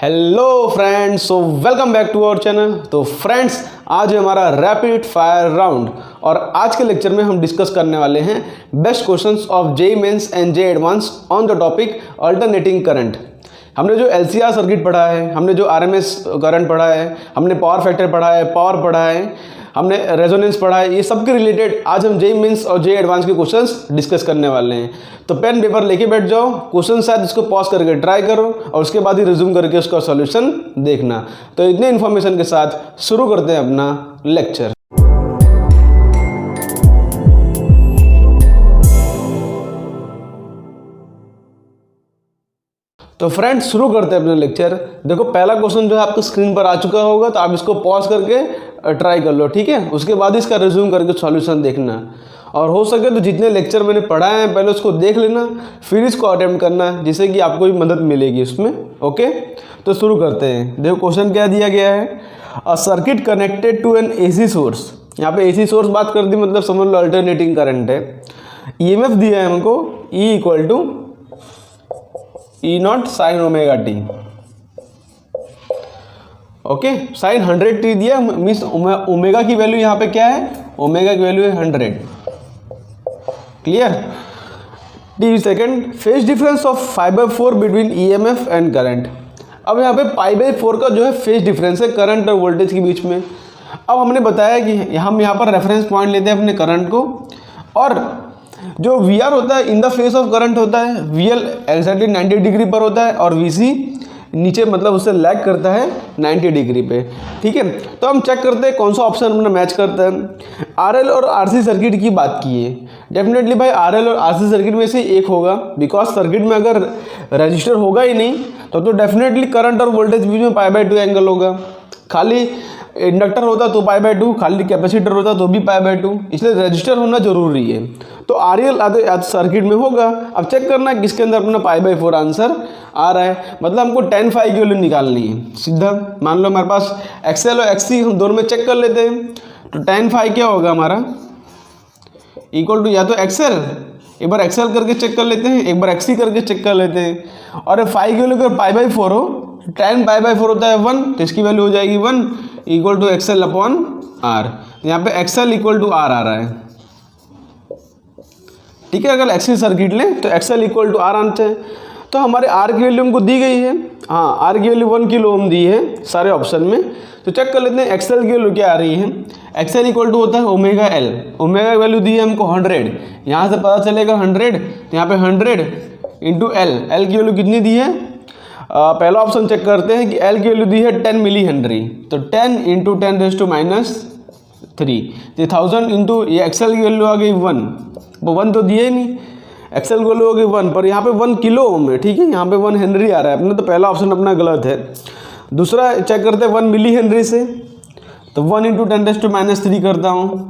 Hello friends, so welcome back to our channel. तो friends, आज है हमारा रैपिड फायर राउंड और आज के लेक्चर में हम डिस्कस करने वाले हैं best questions of JEE Mains and JEE Advance on the topic alternating current. हमने जो एलसीआर सर्किट पढ़ा है, हमने जो आरएमएस करंट पढ़ा है, हमने पावर फैक्टर पढ़ा है, पावर पढ़ा है, हमने रेजोनेंस पढ़ा है, ये सब के रिलेटेड आज हम जेईई मेंस और जेईई एडवांस के क्वेश्चंस डिस्कस करने वाले हैं। तो पेन पेपर लेके बैठ जाओ, क्वेश्चन शायद इसको पॉज करके ट्राई करो और उसके बाद ही रिज्यूम करके उसका सॉल्यूशन देखना। तो इतने इन्फॉर्मेशन के साथ शुरू करते हैं अपना लेक्चर। तो फ्रेंड्स, शुरू करते हैं अपना लेक्चर। देखो, पहला क्वेश्चन जो है आपको स्क्रीन पर आ चुका होगा, तो आप इसको पॉज करके ट्राई कर लो, ठीक है। उसके बाद इसका रिज्यूम करके सॉल्यूशन देखना और हो सके तो जितने लेक्चर मैंने पढ़ाए हैं पहले उसको देख लेना, फिर इसको अटेम्प्ट करना, जिससे कि आपको भी मदद मिलेगी उसमें। ओके, तो शुरू करते हैं। देखो क्वेश्चन क्या दिया गया है, a circuit connected to an AC source. यहाँ पे एसी सोर्स बात कर दी, मतलब समझ लो अल्टरनेटिंग करंट है। ईएमएफ दिया है हमको E equal to E not sine omega T. Okay, sine 100t दिया, मीन्स ओमेगा की वैल्यू यहाँ पे क्या है, ओमेगा की वैल्यू है 100। Clear. T second, phase difference of 5/4 between EMF and current. अब यहाँ पे π/4 का जो है फेज डिफरेंस है करंट और वोल्टेज के बीच में। अब हमने बताया कि हम यहाँ पर रेफरेंस पॉइंट लेते हैं अपने करंट को, और जो VR होता है in the face of current होता है, VL एक्जैक्टली 90 डिग्री पर होता है और VC नीचे, मतलब उससे लैग करता है 90 डिग्री पे, ठीक है। तो हम चेक करते हैं कौन सा ऑप्शन अपना मैच करता है। RL और RC सर्किट की बात की है, डेफिनेटली भाई RL और RC सर्किट में से एक होगा, बिकॉज सर्किट में अगर रजिस्टर होगा ही नहीं तो डेफिनेटली करंट और वोल्टेज बीच में π/2 एंगल होगा। खाली इंडक्टर होता तो π/2, खाली कैपेसिटर होता तो भी π/2, इसलिए रजिस्टर होना जरूरी है। तो RL आधे सर्किट में होगा। अब चेक करना है किसके अंदर अपना π/4 आंसर आ रहा है, मतलब हमको tan phi की वैल्यू निकालनी है सीधा। मान लो हमारे पास XL और XC, हम दोनों में चेक कर लेते हैं। तो tan phi क्या होगा हमारा, इक्वल टू या तो XL, एक बार XL करके चेक कर लेते हैं, एक बार XC करके चेक कर लेते हैं। और phi की वैल्यू अगर π/4 हो, tan π/4 होता है 1, तो इसकी वैल्यू हो जाएगी 1 equal to XL upon R। यहाँ पे XL इक्वल टू R आ रहा है, ठीक है। अगर XC सर्किट लें तो XL इक्वल टू R आना है। तो हमारे R की वैल्यू हमको दी गई है, हाँ, R की वैल्यू 1 किलो ओम दी है सारे ऑप्शन में। तो चेक कर लेते हैं XL की वैल्यू क्या आ रही है। XL इक्वल टू होता है ओमेगा L, ओमेगा की वैल्यू दी है हमको 100, यहाँ से पता चलेगा 100, तो यहाँ पे 100 इंटू L की वैल्यू कितनी दी है। पहला ऑप्शन चेक करते हैं कि L की वैल्यू दी है 10 मिली हेनरी, तो 10 इंटू 10⁻³ तो 1000 इंटू ये XL की वैल्यू आ गई 1, वो 1 तो दिए ही नहीं, XL की वैल्यू हो गई 1, पर यहाँ पे 1 किलो ओम है, ठीक है। यहाँ पे 1 हेनरी आ रहा है अपना, तो पहला ऑप्शन अपना गलत है। दूसरा चेक करते हैं 1 मिली हेनरी से, तो 1 इंटू 10⁻³ करता हूँ,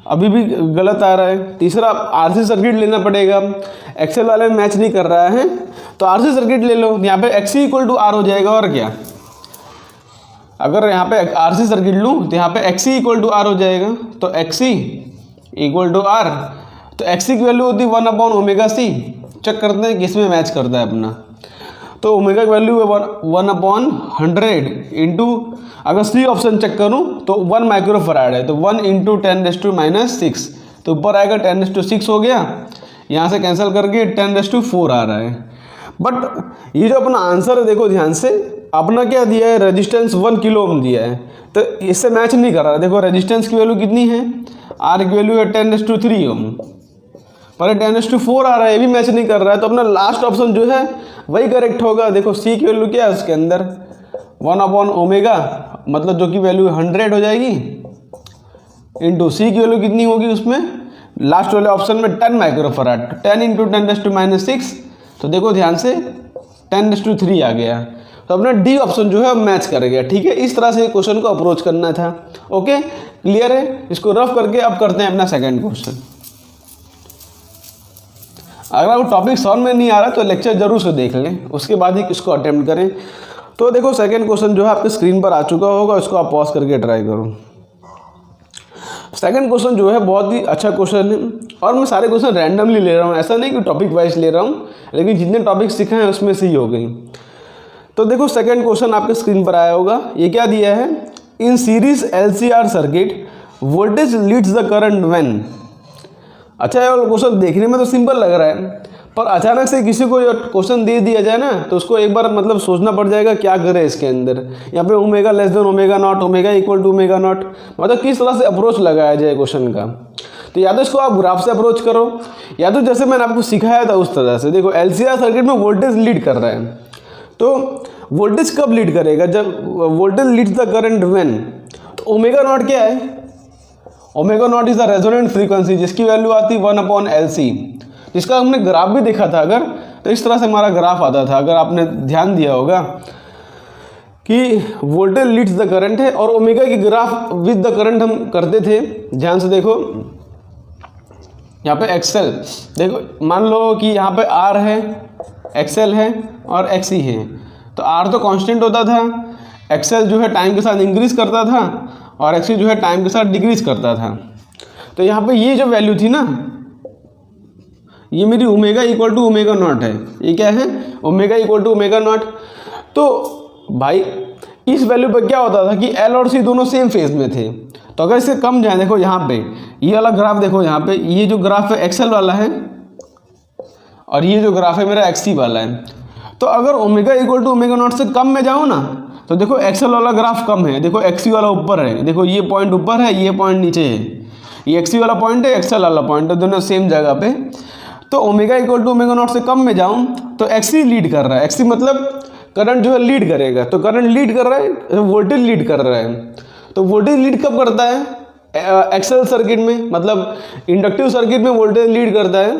अभी भी गलत आ रहा है। तीसरा RC सर्किट लेना पड़ेगा, XL वाले में मैच नहीं कर रहा है, तो RC सर्किट ले लो। यहाँ पे XC इक्वल टू R हो जाएगा, और क्या। अगर यहाँ पे RC सर्किट लूँ तो यहाँ पे XC इक्वल टू R हो जाएगा, तो XC इक्वल टू R, तो XC की वैल्यू होती है 1/ωc। चेक करते हैं किस में मैच करता है अपना। तो ओमेगा की वैल्यू है 1/100 इंटू, अगर C ऑप्शन चेक करूँ तो 1 माइक्रोफराड है, तो 1 इंटू 10⁻⁶, तो ऊपर आएगा 10⁻⁶ हो गया, यहाँ से कैंसिल करके 10⁻⁴ आ रहा है। बट ये जो अपना आंसर है, देखो ध्यान से, अपना क्या दिया है, रेजिस्टेंस 1 किलो ओम दिया है, तो इससे मैच नहीं कर रहा। देखो रेजिस्टेंस की वैल्यू कितनी है, R की वैल्यू है 10⁻³ ओम, पर 10⁻⁴ आ रहा है, ये भी मैच नहीं कर रहा है। तो अपना लास्ट ऑप्शन जो है वही करेक्ट होगा। देखो C की वैल्यू क्या है उसके अंदर, 1/ω, मतलब जो कि वैल्यू 100 हो जाएगी, इंटू C की वैल्यू कितनी होगी उसमें, लास्ट वाले ऑप्शन में 10 माइक्रोफराड, 10 इंटू 10⁻⁶, तो देखो ध्यान से 10⁻³ आ गया। तो अपना D ऑप्शन जो है मैच कर गया, ठीक है। इस तरह से क्वेश्चन को अप्रोच करना था। ओके, क्लियर है। इसको रफ करके अब करते हैं अपना सेकंड क्वेश्चन। अगर आपको टॉपिक समझ में नहीं आ रहा तो लेक्चर जरूर से देख लें, उसके बाद ही इसको अटेम्प्ट करें। तो देखो सेकंड क्वेश्चन जो है आपके स्क्रीन पर आ चुका होगा, इसको आप पॉज करके ट्राई करो। सेकंड क्वेश्चन जो है बहुत ही अच्छा क्वेश्चन है, और मैं सारे क्वेश्चन रैंडमली ले रहा हूँ, ऐसा नहीं कि टॉपिक वाइज ले रहा हूँ, लेकिन जितने टॉपिक सीखे हैं उसमें से ही हो गई। तो देखो सेकंड क्वेश्चन आपके स्क्रीन पर आया होगा, ये क्या दिया है, in series LCR circuit voltage leads the current when. अच्छा ये क्वेश्चन देखने में तो सिंपल लग रहा है, पर अचानक से किसी को क्वेश्चन दे दिया जाए ना तो उसको एक बार मतलब सोचना पड़ जाएगा क्या करे इसके अंदर। यहाँ पे omega less than omega not, omega equal to omega not, मतलब किस तरह से अप्रोच लगाया जाए क्वेश्चन का। तो या तो इसको आप ग्राफ से अप्रोच करो, या तो जैसे मैंने आपको सिखाया था उस तरह से। देखो LCR सर्किट में वोल्टेज लीड कर रहा है, तो वोल्टेज कब लीड करेगा, जब voltage leads the current when. तो ओमेगा नॉट क्या है, omega naught is the resonant frequency जिसकी वैल्यू आती है 1/LC, जिसका हमने ग्राफ भी देखा था। अगर तो इस तरह से हमारा ग्राफ आता था, अगर आपने ध्यान दिया होगा कि वोल्टेज लीड्स द करंट है और ओमेगा की ग्राफ विद द करंट हम करते थे। ध्यान से देखो यहाँ पे एक्सएल, देखो मान लो कि यहाँ पे R है, एक्सएल है और XC है। तो R तो कांस्टेंट होता था, एक्सएल जो है टाइम के साथ इंक्रीज करता था और XC जो है टाइम के साथ डिक्रीज करता था। तो यहाँ पे ये जो वैल्यू थी ना, ये मेरी omega equal to omega not है। ये क्या है, omega equal to omega not. तो भाई इस वैल्यू पर क्या होता था कि L और C दोनों सेम फेज में थे। तो अगर इससे कम जाए, देखो यहाँ पे ये वाला ग्राफ, देखो यहाँ पे ये जो ग्राफ है एक्सएल वाला है और ये जो ग्राफ है मेरा XC वाला है। तो अगर omega equal to omega not से कम में जाओ ना, तो देखो एक्सएल वाला ग्राफ कम है, देखो XC वाला ऊपर है, देखो ये पॉइंट ऊपर है, ये पॉइंट नीचे है, ये XC वाला पॉइंट है, एक्सएल वाला पॉइंट है, दोनों सेम जगह पे। तो omega equal to omega not से कम में जाऊँ तो XC लीड कर रहा है, XC मतलब करंट जो है लीड करेगा। तो करंट लीड कर रहा है, वोल्टेज लीड कर रहा है। तो वोल्टेज लीड कब करता है, एक्सएल सर्किट में, मतलब इंडक्टिव सर्किट में वोल्टेज लीड करता है।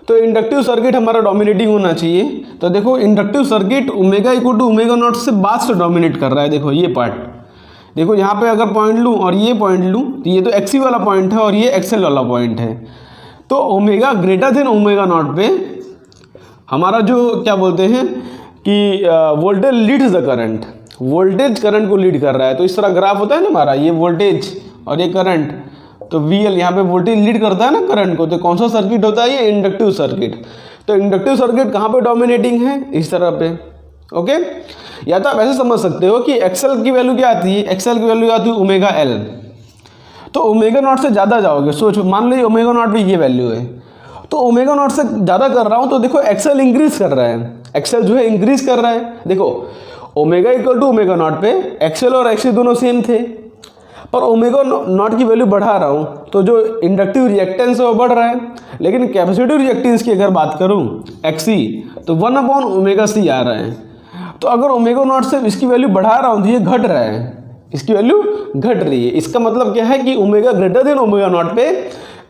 तो इंडक्टिव सर्किट हमारा डोमिनेटिंग होना चाहिए। तो देखो inductive circuit omega equal to omega not से बाद से डोमिनेट कर रहा है। देखो ये पार्ट, देखो यहाँ पे अगर पॉइंट लूँ और ये पॉइंट लूँ तो ये तो XC वाला पॉइंट है और ये एक्सएल वाला पॉइंट है। तो omega greater than omega not पे हमारा जो क्या बोलते हैं कि voltage leads the current, voltage current को लीड कर रहा है। तो इस तरह ग्राफ होता है ना हमारा, ये वोल्टेज और ये करंट, तो VL यहाँ पे वोल्टेज लीड करता है ना करंट को। तो कौन सा सर्किट होता है, ये इंडक्टिव सर्किट। तो इंडक्टिव सर्किट कहाँ पे डोमिनेटिंग है, इस तरह पे। ओके, या तो आप ऐसे समझ सकते हो कि एक्सएल की वैल्यू क्या आती है, एक्सएल की वैल्यू आती है ओमेगा L। तो ओमेगा नॉट से ज़्यादा जाओगे, सोचो मान लो ओमेगा नॉट भी ये वैल्यू है, तो ओमेगा नॉट से ज़्यादा कर रहा हूँ तो देखो एक्सएल इंक्रीज कर रहा है, एक्सएल जो है इंक्रीज कर रहा है। देखो omega equal to omega not पे एक्सएल और XC दोनों सेम थे, पर ओमेगा नॉट की वैल्यू बढ़ा रहा हूँ तो जो इंडक्टिव रिएक्टेंस है वो बढ़ रहा है। लेकिन कैपेसिटिव रिएक्टेंस की अगर बात करूँ XC, तो 1/ωc आ रहा है। तो अगर ओमेगा नॉट से इसकी वैल्यू बढ़ा रहा हूँ तो ये घट रहा है, इसकी वैल्यू घट रही है। इसका मतलब क्या है कि omega greater than omega not पे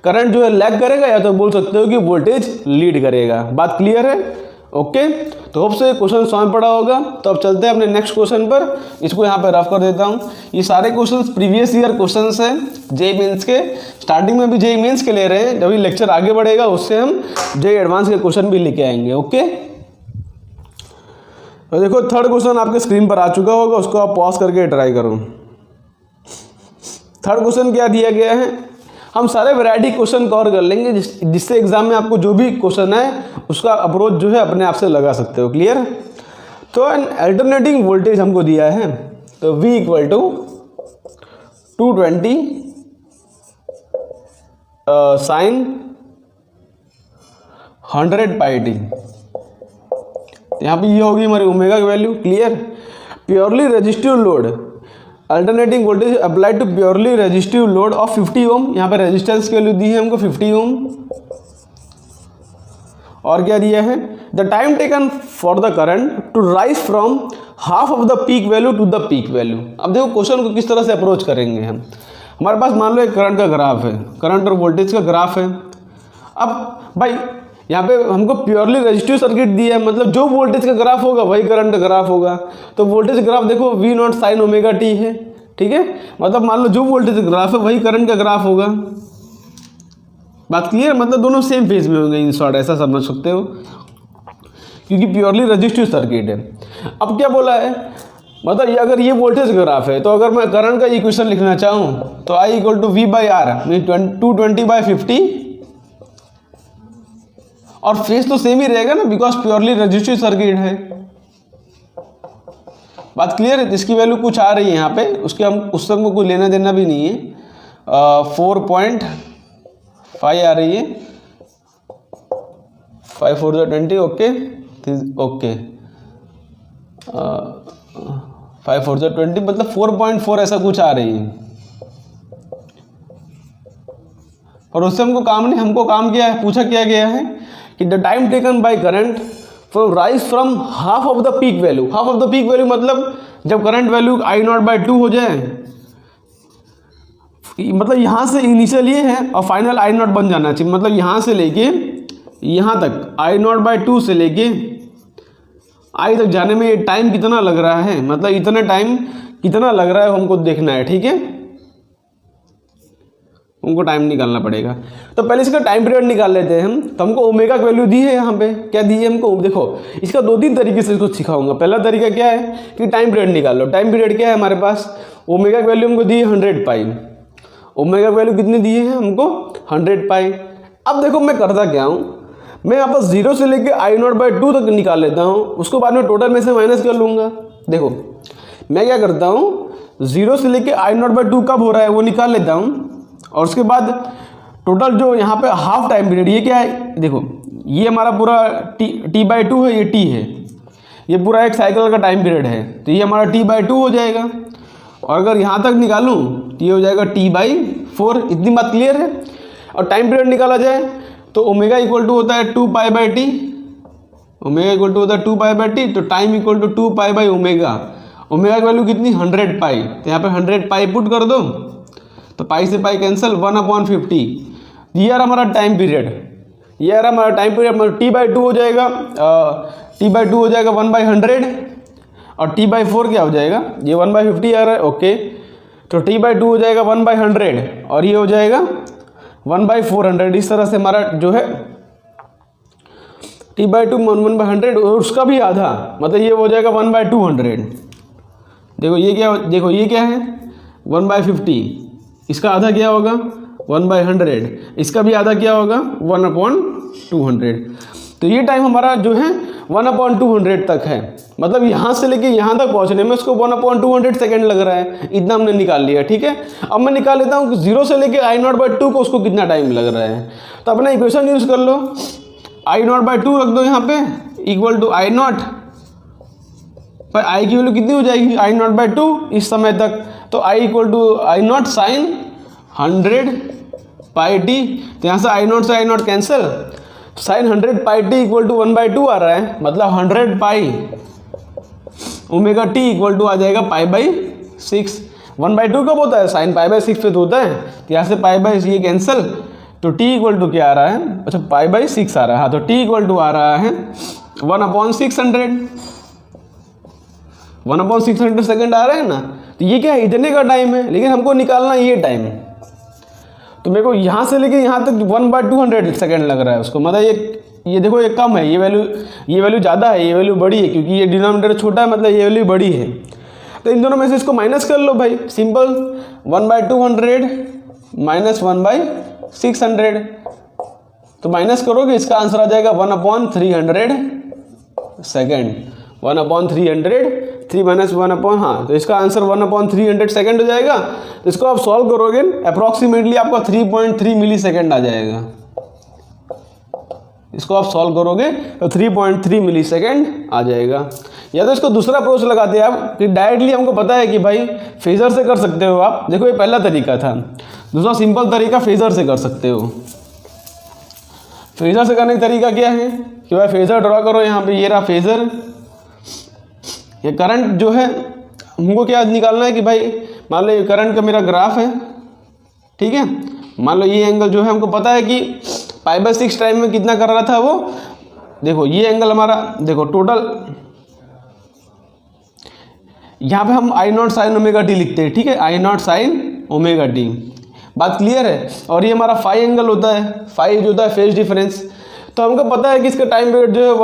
करंट जो है लैग करेगा, या तो बोल सकते हो कि वोल्टेज लीड करेगा। बात क्लियर है? ओके, तो होप से क्वेश्चन समझ पड़ा होगा। तो अब चलते हैं अपने नेक्स्ट क्वेश्चन पर। इसको यहाँ पे रफ कर देता हूँ। ये सारे क्वेश्चंस प्रीवियस ईयर क्वेश्चंस हैं जेईई मेंस के। स्टार्टिंग में भी जेईई मेंस के ले रहे हैं, जब ये लेक्चर आगे बढ़ेगा उससे हम जेईई एडवांस के क्वेश्चन भी लेके आएंगे। ओके, तो देखो थर्ड क्वेश्चन आपके स्क्रीन पर आ चुका होगा, उसको आप पॉज करके ट्राई करो। थर्ड क्वेश्चन क्या दिया गया है, हम सारे वैरायटी क्वेश्चन कवर कर लेंगे जिससे एग्जाम में आपको जो भी क्वेश्चन है उसका अप्रोच जो है अपने आप से लगा सकते हो। क्लियर? तो एन अल्टरनेटिंग वोल्टेज हमको दिया है, तो V equal to 220 sine 100 pi T. यहाँ पे ये होगी हमारी ओमेगा की value. Clear? Purely resistive load, alternating voltage applied to purely resistive load of 50 ohm. यहाँ पे रेजिस्टेंस की वैल्यू दी है हमको 50 ओम। और क्या दिया है, the time taken for the current to rise from half of the peak value to the peak value. अब देखो क्वेश्चन को किस तरह से अप्रोच करेंगे हम। हमारे पास मान लो एक करंट का ग्राफ है, करंट और वोल्टेज का ग्राफ है। अब भाई यहाँ पे हमको प्योरली रेजिस्टिव सर्किट दिया है, मतलब जो वोल्टेज का ग्राफ होगा वही करंट का ग्राफ होगा। तो वोल्टेज ग्राफ देखो V not sine omega T है। ठीक है, मतलब मान लो जो वोल्टेज ग्राफ है वही करंट का ग्राफ होगा। बात क्लियर? मतलब दोनों सेम फेज में होंगे, इन शॉर्ट ऐसा समझ सकते हो, क्योंकि प्योरली रेजिस्टिव सर्किट है। अब क्या बोला है, मतलब अगर ये वोल्टेज ग्राफ है, तो अगर मैं करंट का इक्वेशन लिखना चाहूँ तो I equal to V/R mean 220/50, और फेज तो सेम ही रहेगा ना, बिकॉज प्योरली रेजिस्टिव सर्किट है। बात क्लियर है? इसकी वैल्यू कुछ आ रही है यहाँ पे, उससे हमको कोई लेना देना भी नहीं है। 4.5 आ रही है, 5 4 20, ओके ओके, 5 4 20 मतलब 4.4 ऐसा कुछ आ रही है। और उससे हमको काम नहीं, हमको काम क्या है, पूछा क्या गया है कि the time taken by current from rise from half of the peak value. Half of the peak value मतलब जब करंट वैल्यू I0/2 हो जाए, मतलब यहाँ से इनिशियल ये है और फाइनल I0 बन जाना चाहिए। मतलब यहाँ से लेके यहाँ तक I0/2 से लेके I तक जाने में ये टाइम कितना लग रहा है, मतलब इतने टाइम कितना लग रहा है हमको देखना है। ठीक है, हमको टाइम निकालना पड़ेगा। तो पहले इसका टाइम पीरियड निकाल लेते हैं हम। तो हमको ओमेगा की वैल्यू दी है यहाँ पे, क्या दी है हमको, देखो इसका 2-3 तरीके से इसको सिखाऊंगा। पहला तरीका क्या है कि टाइम पीरियड निकाल लो। टाइम पीरियड क्या है हमारे पास, ओमेगा की वैल्यू हमको दी है 100 पाई। ओमेगा की वैल्यू कितनी दी है हमको, 100 पाई। अब देखो मैं करता क्या हूँ, मैं यहाँ पर 0 से लेके I0/2 तक निकाल लेता हूँ, उसको बाद में टोटल में से माइनस कर लूँगा। देखो मैं क्या करता हूँ, 0 से लेके I0/2 कब हो रहा है वो निकाल लेता हूँ, और उसके बाद टोटल जो यहाँ पे हाफ टाइम पीरियड, ये क्या है, देखो ये हमारा पूरा T/2 है, ये T है, ये पूरा एक साइकिल का टाइम पीरियड है, तो ये हमारा T/2 हो जाएगा। और अगर यहाँ तक निकालूँ तो ये हो जाएगा T/4। इतनी बात क्लियर है। और टाइम पीरियड निकाला जाए तो ओमेगा इक्वल टू होता है 2π/t, ओमेगा इक्वल टू होता है 2π/t, तो टाइम इक्वल टू 2π/ओमेगा। ओमेगा की वैल्यू कितनी, 100 पाई, तो यहाँ पे 100 पाई पुट कर दो, तो पाई से पाई कैंसिल, 1/50। ये यार हमारा टाइम पीरियड, ये यार हमारा टाइम पीरियड मतलब T/2 हो जाएगा, T/2 हो जाएगा 1/100, और T/4 क्या हो जाएगा, ये 1/50 आ रहा है, ओके। तो T/2 हो जाएगा 1/100 और ये हो जाएगा 1/400। इस तरह से हमारा जो है T/2 1/100 और उसका भी आधा, मतलब ये हो जाएगा 1/200। देखो ये क्या, देखो ये क्या है 1/50, इसका आधा क्या होगा 1/100, इसका भी आधा क्या होगा 1/200। तो ये टाइम हमारा जो है 1/200 तक है, मतलब यहाँ से लेके यहाँ तक पहुँचने में उसको 1/200 सेकेंड लग रहा है। इतना हमने निकाल लिया, ठीक है। अब मैं निकाल लेता हूँ 0 से लेके I0/2 को उसको कितना टाइम लग रहा है। तो अपना इक्वेशन यूज़ कर लो, I0/2 रख दो यहाँ पे इक्वल टू I0 पर I की वैल्यू कितनी हो जाएगी I0/2 इस समय तक, तो I equal to I0 sign 100πt। तो यहाँ से I0 से I0 cancel, sine 100πt equal to 1/2 आ रहा है, मतलब 100 pi omega t equal to आ जाएगा π/6। 1/2 कब होता है, साइन π/6 पे तो होता है, तो यहाँ से π/6 ये कैंसिल, तो t इक्वल टू क्या आ रहा है, अच्छा π/6 आ रहा है, हाँ। तो t इक्वल टू आ रहा है 1/600, 1/600 सेकेंड आ रहा है ना। तो ये क्या है, इतने का टाइम है, लेकिन हमको निकालना ये टाइम। तो मेरे को यहाँ से लेके यहाँ तक 1/200 सेकेंड लग रहा है उसको, मतलब ये देखो ये कम है, ये वैल्यू ज़्यादा है, ये वैल्यू बड़ी है, क्योंकि ये डिनोमिनेटर छोटा है, मतलब ये वैल्यू बड़ी है। तो इन दोनों में से इसको माइनस कर लो भाई, सिंपल 1/200 माइनस 1/600, तो माइनस करोगे इसका आंसर आ जाएगा 1/300 सेकेंड। 1/300, 3 माइनस 1/, हाँ, तो इसका आंसर 1/300 सेकेंड हो जाएगा। तो इसको आप सॉल्व करोगे अप्रॉक्सीमेटली आपका 3.3 मिली सेकेंड आ जाएगा। इसको आप सॉल्व करोगे तो 3.3 मिली सेकेंड आ जाएगा। या तो इसको दूसरा अप्रोच लगाते हैं आप कि डायरेक्टली हमको पता है कि भाई फेजर से कर सकते हो आप, देखो ये पहला तरीका था। दूसरा सिंपल तरीका फेजर से कर सकते हो। फेजर से करने का तरीका क्या है कि भाई फेजर ड्रॉ करो, यहाँ पे ये रहा फेजर। ये करंट जो है हमको क्या निकालना है कि भाई मान लो ये करंट का मेरा ग्राफ है, ठीक है। मान लो ये एंगल जो है हमको पता है कि π/6 टाइम में कितना कर रहा था वो, देखो ये एंगल हमारा, देखो टोटल यहाँ पे हम I0 साइन ओमेगा टी लिखते हैं, ठीक है, I0 साइन ओमेगा टी। बात क्लियर है। और ये हमारा फाई एंगल होता है, फाई जो होता है फेज डिफरेंस। तो हमको पता है कि इसका टाइम पीरियड जो है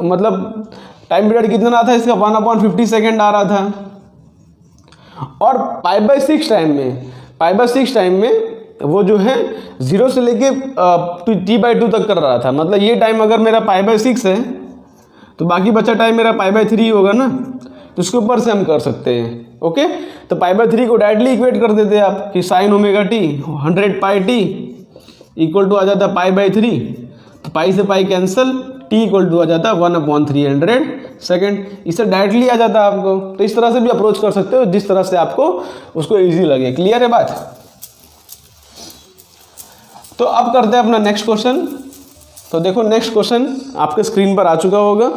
मतलब टाइम पीरियड कितना आता है इसका 1/50 सेकेंड आ रहा था। और π/6 टाइम में वो जो है 0 से लेके T/2 तक कर रहा था, मतलब ये टाइम अगर मेरा π/6 है तो बाकी बचा टाइम मेरा π/3 होगा ना। तो उसके ऊपर से हम कर सकते हैं। ओके, तो π/3 को डायरेक्टली इक्वेट कर देते हैं आप कि sin ωt 100 πt equal to आ जाता π/3, तो पाई से pi cancel, t equal to आ जाता 1/300 सेकेंड। इससे डायरेक्टली आ जाता है आपको। तो इस तरह से भी अप्रोच कर सकते हो जिस तरह से आपको उसको ईजी लगे। क्लियर है बात? तो अब करते हैं अपना नेक्स्ट क्वेश्चन। तो देखो नेक्स्ट क्वेश्चन आपके स्क्रीन पर आ चुका होगा,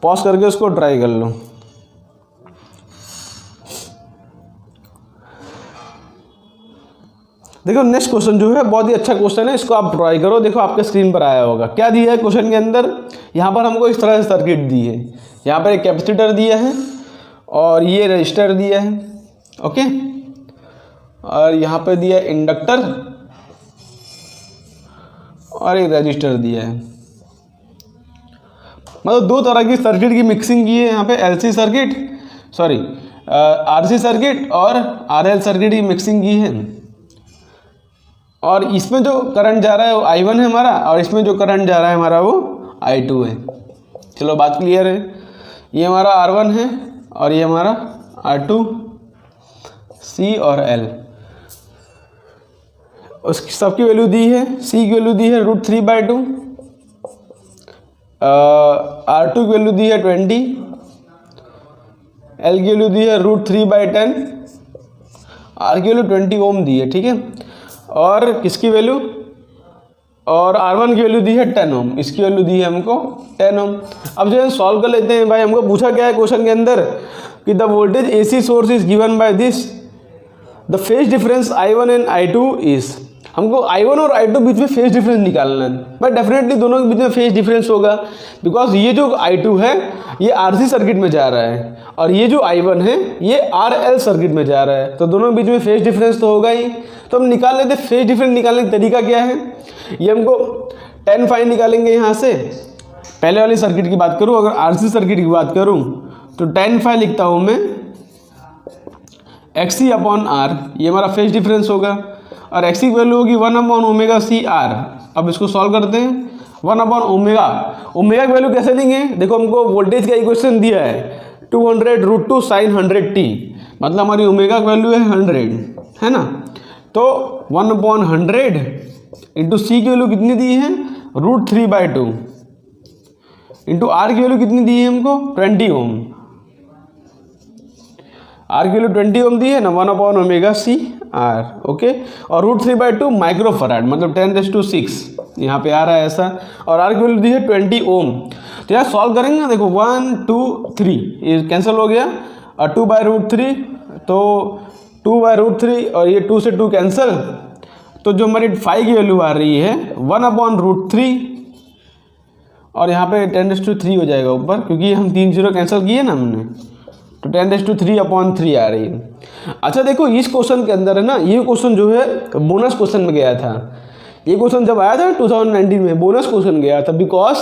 पॉज करके उसको ट्राई कर लो। देखो नेक्स्ट क्वेश्चन जो है बहुत ही अच्छा क्वेश्चन है, इसको आप ट्राई करो। देखो आपके स्क्रीन पर आया होगा, क्या दिया है क्वेश्चन के अंदर। यहाँ पर हमको इस तरह से सर्किट दी है, यहाँ पर एक कैपेसिटर दिया है और ये रजिस्टर दिया है। ओके, और यहाँ पर दिया है इंडक्टर और एक रजिस्टर दिया है। मतलब दो तरह की सर्किट की मिक्सिंग की है यहाँ पे, LC circuit sorry RC circuit और आरएल सर्किट की मिक्सिंग की है। और इसमें जो करंट जा रहा है वो I1 है हमारा, और इसमें जो करंट जा रहा है हमारा वो I2 है। चलो बात क्लियर है। ये हमारा R1 है और ये हमारा R2, C और L। उसकी सबकी वैल्यू दी है। C की वैल्यू दी है √3/2, R2 की वैल्यू दी है 20, L की वैल्यू दी है √3/10, R की वैल्यू 20 ओम दी है। ठीक है, और किसकी वैल्यू, और R1 की वैल्यू दी है 10 ओम, इसकी वैल्यू दी है हमको 10 ओम। अब जो है सॉल्व कर लेते हैं भाई। हमको पूछा क्या है क्वेश्चन के अंदर कि the voltage AC source is given by this, the phase difference I1 and I2 is. हमको I1 और I2 बीच में फेज डिफरेंस निकालना है। बट डेफिनेटली दोनों के बीच में फेज डिफरेंस होगा, बिकॉज ये जो I2 है ये RC सर्किट में जा रहा है और ये जो I1 है ये RL सर्किट में जा रहा है, तो दोनों के बीच में फेज डिफरेंस तो होगा ही। तो हम निकाल लेते हैं। फेज डिफरेंस निकालने का तरीका क्या है, ये हमको tan phi निकालेंगे यहाँ से। पहले वाली सर्किट की बात करूँ, अगर RC सर्किट की बात करूँ तो tan phi लिखता हूँ मैं XC/R, ये हमारा फेज डिफरेंस होगा, और XC की वैल्यू होगी 1/ωCR। अब इसको सॉल्व करते हैं। 1/ω, ओमेगा की वैल्यू कैसे लेंगे, देखो हमको वोल्टेज का इक्वेशन दिया है 200√2 sin 100t, मतलब हमारी ओमेगा की वैल्यू है 100, है ना। तो 1/100 इंटू C की वैल्यू कितनी दी है √3/2 इंटू R की वैल्यू कितनी दी है हमको 20 ओम। R की वैल्यू 20 ओम दी है ना, 1/ωCR। ओके, और √3/2 माइक्रोफराड मतलब 10⁶ यहाँ पे आ रहा है ऐसा, और R की वैल्यू दी है 20 ओम। तो यहाँ सॉल्व करेंगे ना, देखो 1 2 3 ये कैंसिल हो गया, और 2/√3 तो 2/√3 और ये 2 से 2 कैंसिल, तो जो हमारी फाई की वैल्यू आ रही है 1/√3 और यहाँ पे 10⁻³ हो जाएगा ऊपर, क्योंकि हम 3 0 कैंसिल किए ना हमने, तो 10⁻³ आ रही है। अच्छा देखो इस क्वेश्चन के अंदर है ना, ये क्वेश्चन जो है बोनस क्वेश्चन में गया था। ये क्वेश्चन जब आया था 2019 में बोनस क्वेश्चन गया था, बिकॉज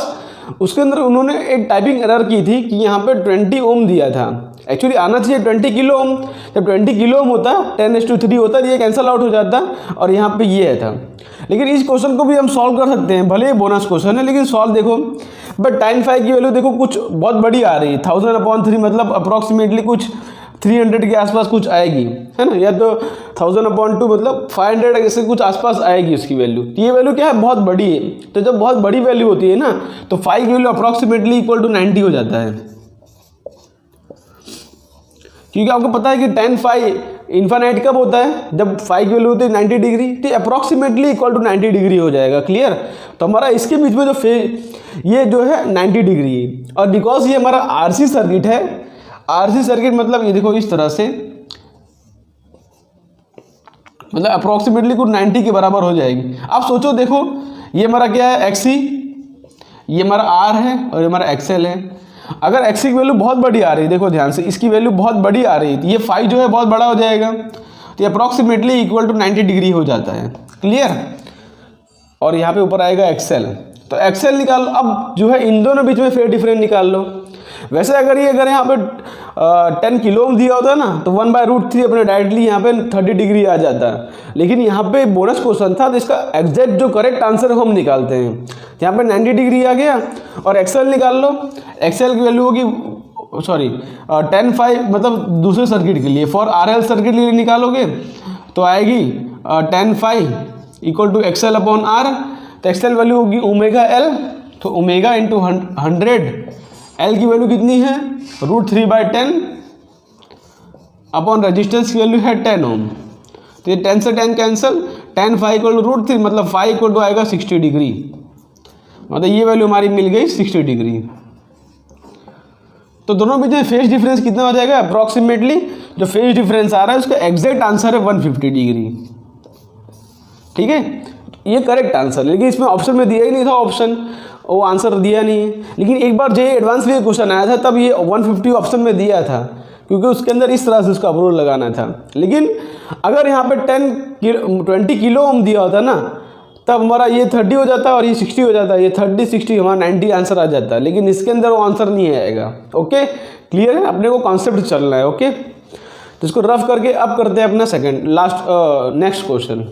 उसके अंदर उन्होंने एक टाइपिंग एरर की थी कि यहाँ पे 20 ओम दिया था। एक्चुअली आना चाहिए 20 किलो ओम। जब 20 किलो ओम होता 10⁻³ होता, ये कैंसिल आउट हो जाता और यहाँ पे ये था। लेकिन इस क्वेश्चन को भी हम सॉल्व कर सकते हैं, भले ही बोनस क्वेश्चन है लेकिन सॉल्व देखो। बट tan phi की वैल्यू देखो कुछ बहुत बड़ी आ रही है, 1000/3 मतलब अप्रॉक्सीमेटली कुछ 300 के आसपास कुछ आएगी, है ना, या तो 1000/2 मतलब 500 ऐसे कुछ आसपास आएगी उसकी वैल्यू। तो ये वैल्यू क्या है, बहुत बड़ी है। तो जब बहुत बड़ी वैल्यू होती है ना, तो phi की वैल्यू अप्रॉक्सीमेटली इक्वल टू 90 हो जाता है, क्योंकि आपको पता है कि tan phi इन्फानाइट कब होता है, जब phi की वैल्यू होती है 90 डिग्री, तो अप्रॉक्सीमेटली इक्वल टू 90 डिग्री हो जाएगा। क्लियर। तो हमारा इसके बीच में जो ये जो है 90 डिग्री है, और बिकॉज ये हमारा RC सर्किट है, RC सर्किट मतलब ये देखो इस तरह से, मतलब अप्रॉक्सीमेटली कुछ 90 के बराबर हो जाएगी। आप सोचो देखो ये हमारा क्या है XC, ये हमारा R है और ये हमारा XL है। अगर XC की वैल्यू बहुत बड़ी आ रही है, देखो ध्यान से, इसकी वैल्यू बहुत बड़ी आ रही है, तो ये phi जो है बहुत बड़ा हो जाएगा, तो ये अप्रॉक्सीमेटली इक्वल टू 90 डिग्री हो जाता है। क्लियर। और यहाँ पे ऊपर आएगा XL, तो XL निकाल लो। अब जो है इन दोनों बीच में फेज डिफरेंस निकाल लो। वैसे अगर यहाँ पे 10 किलो ओम दिया होता ना, तो 1/√3 अपने डायरेक्टली यहाँ पे 30 डिग्री आ जाता, लेकिन यहाँ पे बोनस क्वेश्चन था, तो इसका एग्जैक्ट जो करेक्ट आंसर हम निकालते हैं। यहाँ पे 90 डिग्री आ गया, और XL निकाल लो। XL की वैल्यू होगी सॉरी 10 फाई मतलब दूसरे सर्किट के लिए, फॉर RL सर्किट के लिए निकालोगे तो आएगी 10 phi equal to XL upon R। तो XL वैल्यू होगी ओमेगा L, तो ओमेगा इंटू 100, L की वैल्यू कितनी है √3/10 अपॉन रेजिस्टेंस की वैल्यू है 10 ओम। तो ये 10 से 10 कैंसिल, 10 फाई इक्वल टू √3 मतलब फाई इक्वल टू आएगा 60 डिग्री, मतलब ये वैल्यू हमारी मिल गई 60 डिग्री। तो दोनों बीच में फेज डिफरेंस कितना हो जाएगा अप्रॉक्सीमेटली, जो फेज डिफरेंस आ रहा है उसका एग्जैक्ट आंसर है 150 डिग्री। ठीक है, ये करेक्ट आंसर, लेकिन इसमें ऑप्शन में दिया ही नहीं था, ऑप्शन वो आंसर दिया नहीं है। लेकिन एक बार JEE एडवांस में क्वेश्चन आया था तब ये 150 ऑप्शन में दिया था, क्योंकि उसके अंदर इस तरह से उसका अप्रोच लगाना था। लेकिन अगर यहाँ पे 20 किलो ओम दिया होता ना, तब हमारा ये 30 हो जाता और ये 60 हो जाता, ये 30 60 हमारा 90 आंसर आ जाता। लेकिन इसके अंदर वो आंसर नहीं आएगा। ओके, क्लियर है, अपने को कॉन्सेप्ट चलना है। ओके, तो इसको रफ करके अब करते हैं अपना सेकंड लास्ट नेक्स्ट क्वेश्चन।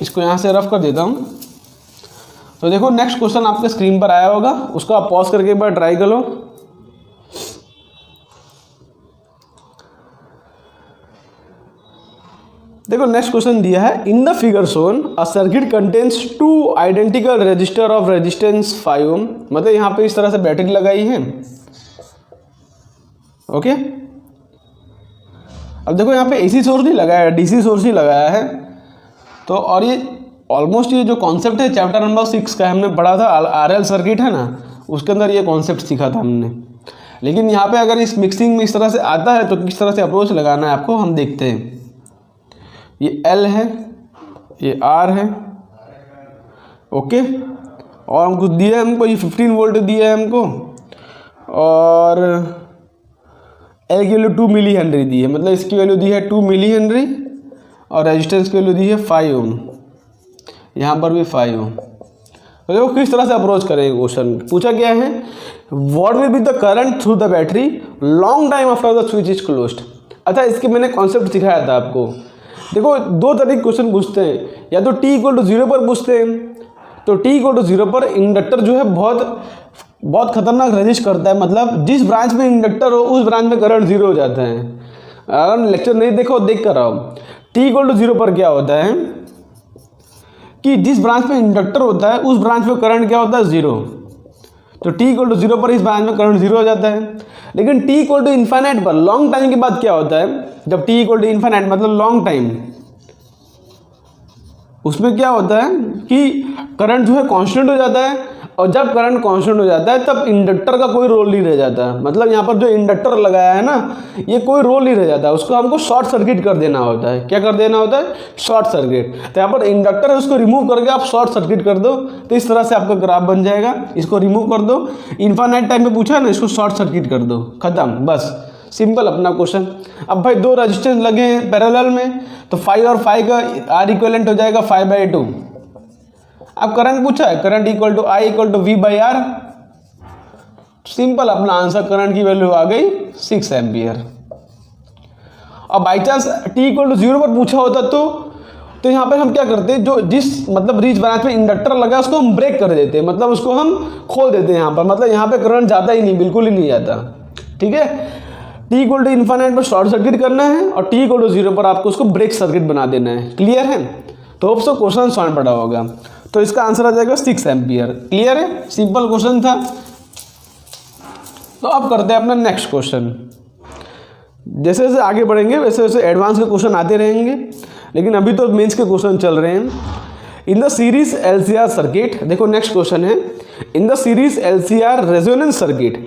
इसको यहाँ से रफ कर देता हूँ। तो देखो नेक्स्ट क्वेश्चन आपके स्क्रीन पर आया होगा, उसको आप पॉज करके एक बार ट्राई कर लो। देखो नेक्स्ट क्वेश्चन दिया है, in the figure shown a circuit contains 2 identical register of resistance 5 ओम। मतलब यहाँ पे इस तरह से बैटरी लगाई है। ओके, अब देखो यहाँ पे AC सोर्स नहीं लगाया है, DC सोर्स ही लगाया है। तो और ये ऑलमोस्ट ये जो कॉन्सेप्ट है चैप्टर नंबर 6 का हमने पढ़ा था, RL सर्किट है ना, उसके अंदर ये कॉन्सेप्ट सीखा था हमने। लेकिन यहाँ पे अगर इस मिक्सिंग में इस तरह से आता है तो किस तरह से अप्रोच लगाना है आपको हम देखते हैं। ये L है, ये R है। ओके, और हमको दिया है, हमको ये 15 वोल्ट दिया है हमको, और L की वैल्यू 2 मिली हेनरी दी है, मतलब इसकी वैल्यू दी है 2 मिली हेनरी, और रेजिस्टेंस की वैल्यू दी है 5 ओम, यहाँ पर भी 5 ओम। तो देखो किस तरह से अप्रोच करेंगे क्वेश्चन। पूछा गया है what will be the current through the battery long time after the switch is closed. अच्छा, इसके मैंने कॉन्सेप्ट सिखाया था आपको। देखो दो तरह के क्वेश्चन पूछते हैं, या तो t = 0 पर पूछते हैं, तो t = 0 पर इंडक्टर जो है बहुत खतरनाक रेजिस्ट करता है। मतलब जिस ब्रांच में इंडक्टर हो उस ब्रांच में करंट 0 हो जाता है। अगर लेक्चर नहीं देखो देख कर आओ। t = 0 पर क्या होता है कि जिस ब्रांच में इंडक्टर होता है उस ब्रांच में करंट क्या होता है 0। तो t = 0 पर इस ब्रांच में करंट 0 हो जाता है। लेकिन t = इन्फिनिट पर लॉन्ग टाइम के बाद क्या होता है, जब t = इन्फिनिट मतलब लॉन्ग टाइम, उसमें क्या होता है कि करंट जो है कांस्टेंट हो जाता है। और जब करंट कांस्टेंट हो जाता है तब इंडक्टर का कोई रोल नहीं रह जाता। मतलब यहाँ पर जो इंडक्टर लगाया है ना, ये कोई रोल नहीं रह जाता, उसको हमको शॉर्ट सर्किट कर देना होता है। क्या कर देना होता है? Short circuit. तो यहाँ पर इंडक्टर है, उसको रिमूव करके आप शॉर्ट सर्किट कर दो, तो इस तरह से आपका ग्राफ बन जाएगा। इसको रिमूव कर दो, इन्फिनिट टाइम में पूछा है ना, इसको शॉर्ट सर्किट कर दो, खत्म, बस सिंपल अपना क्वेश्चन। अब भाई दो रेजिस्टेंस लगे हैं पैरेलल में, तो 5 और 5 का R इक्विवेलेंट हो जाएगा 5/2। अब करंट पूछा है, करंट = I = V/R। सिंपल अपना आंसर, करंट की वैल्यू आ गई 6 एम्पियर। अब बाई चांस t = 0 पर पूछा होता तो यहाँ पर हम क्या करते हैं, जो जिस मतलब रीच ब्रांच में इंडक्टर लगा है उसको हम ब्रेक कर देते हैं, मतलब उसको हम खोल देते हैं यहाँ पर। मतलब यहाँ पे करंट जाता ही नहीं, बिल्कुल ही नहीं जाता। ठीक है, t = इन्फिनिट पर शॉर्ट सर्किट करना है और t = 0 पर आपको उसको ब्रेक सर्किट बना देना है। क्लियर है? तो होप सो क्वेश्चन सॉल्व पड़ा होगा। तो इसका आंसर आ जाएगा 6 एम्पियर। क्लियर है? सिंपल क्वेश्चन था। तो अब करते हैं अपना नेक्स्ट क्वेश्चन। जैसे जैसे आगे बढ़ेंगे वैसे वैसे एडवांस के क्वेश्चन आते रहेंगे, लेकिन अभी तो मेंस के क्वेश्चन चल रहे हैं। In the series LCR circuit, देखो नेक्स्ट क्वेश्चन है, in the series LCR resonance circuit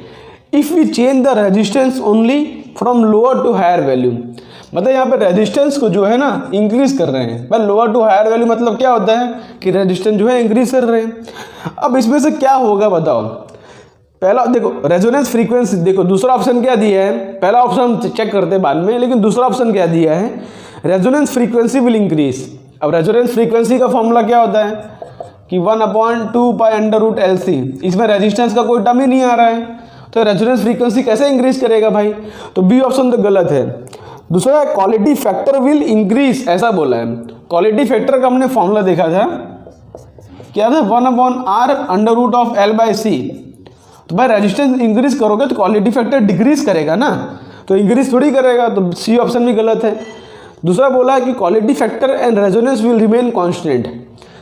if we change the resistance only from lower to higher value. मतलब यहाँ पे रेजिस्टेंस को जो है ना इंक्रीज कर रहे हैं। भाई लोअर टू हायर वैल्यू मतलब क्या होता है कि रेजिस्टेंस जो है इंक्रीज कर रहे हैं। अब इसमें से क्या होगा बताओ। पहला देखो रेजोनेंस फ्रीक्वेंसी, देखो दूसरा ऑप्शन क्या दिया है, पहला ऑप्शन हम चेक करते हैं बाद में, लेकिन दूसरा ऑप्शन क्या दिया है, रेजोनेंस फ्रीक्वेंसी विल इंक्रीज। अब रेजोनेंस फ्रीक्वेंसी का फॉर्मूला क्या होता है कि 1/2π√LC। इसमें रेजिस्टेंस का कोई टर्म ही नहीं आ रहा है, तो रेजोनेंस फ्रीक्वेंसी कैसे इंक्रीज करेगा भाई। तो बी ऑप्शन तो गलत है। दूसरा है क्वालिटी फैक्टर विल इंक्रीज, ऐसा बोला है। क्वालिटी फैक्टर का हमने फॉर्मूला देखा था, क्या था 1/r√L/C। तो भाई रेजिस्टेंस इंक्रीज करोगे तो क्वालिटी फैक्टर डिक्रीज करेगा ना, तो इंक्रीज थोड़ी करेगा, तो सी ऑप्शन भी गलत है। दूसरा बोला है कि quality factor and resonance will remain constant.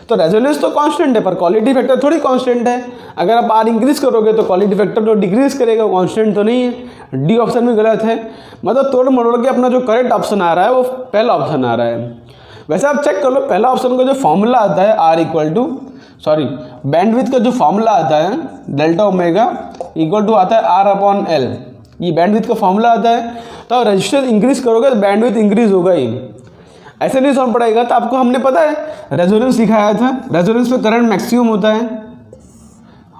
तो रेजोनेंस तो कांस्टेंट है पर क्वालिटी फैक्टर थोड़ी कांस्टेंट है। अगर आप आर इंक्रीज करोगे तो क्वालिटी फैक्टर तो डिक्रीज करेगा, कांस्टेंट तो नहीं है। डी ऑप्शन भी गलत है। मतलब तोड़ मरोड़ के अपना जो करेक्ट ऑप्शन आ रहा है वो पहला ऑप्शन आ रहा है। वैसे आप चेक कर लो, पहला ऑप्शन का जो फॉर्मूला आता है बैंडविड्थ का जो फॉर्मूला आता है डेल्टा ओमेगा इक्वल टू आता है R/L, ये बैंडविड्थ का फॉर्मूला आता है। तो रेजिस्टेंस इंक्रीज करोगे तो बैंडविड्थ इंक्रीज होगा ही, ऐसे नहीं समझ पड़ेगा। तो आपको हमने पता है रेजोनेंस सिखाया था, रेजोनेंस में करंट मैक्सिमम होता है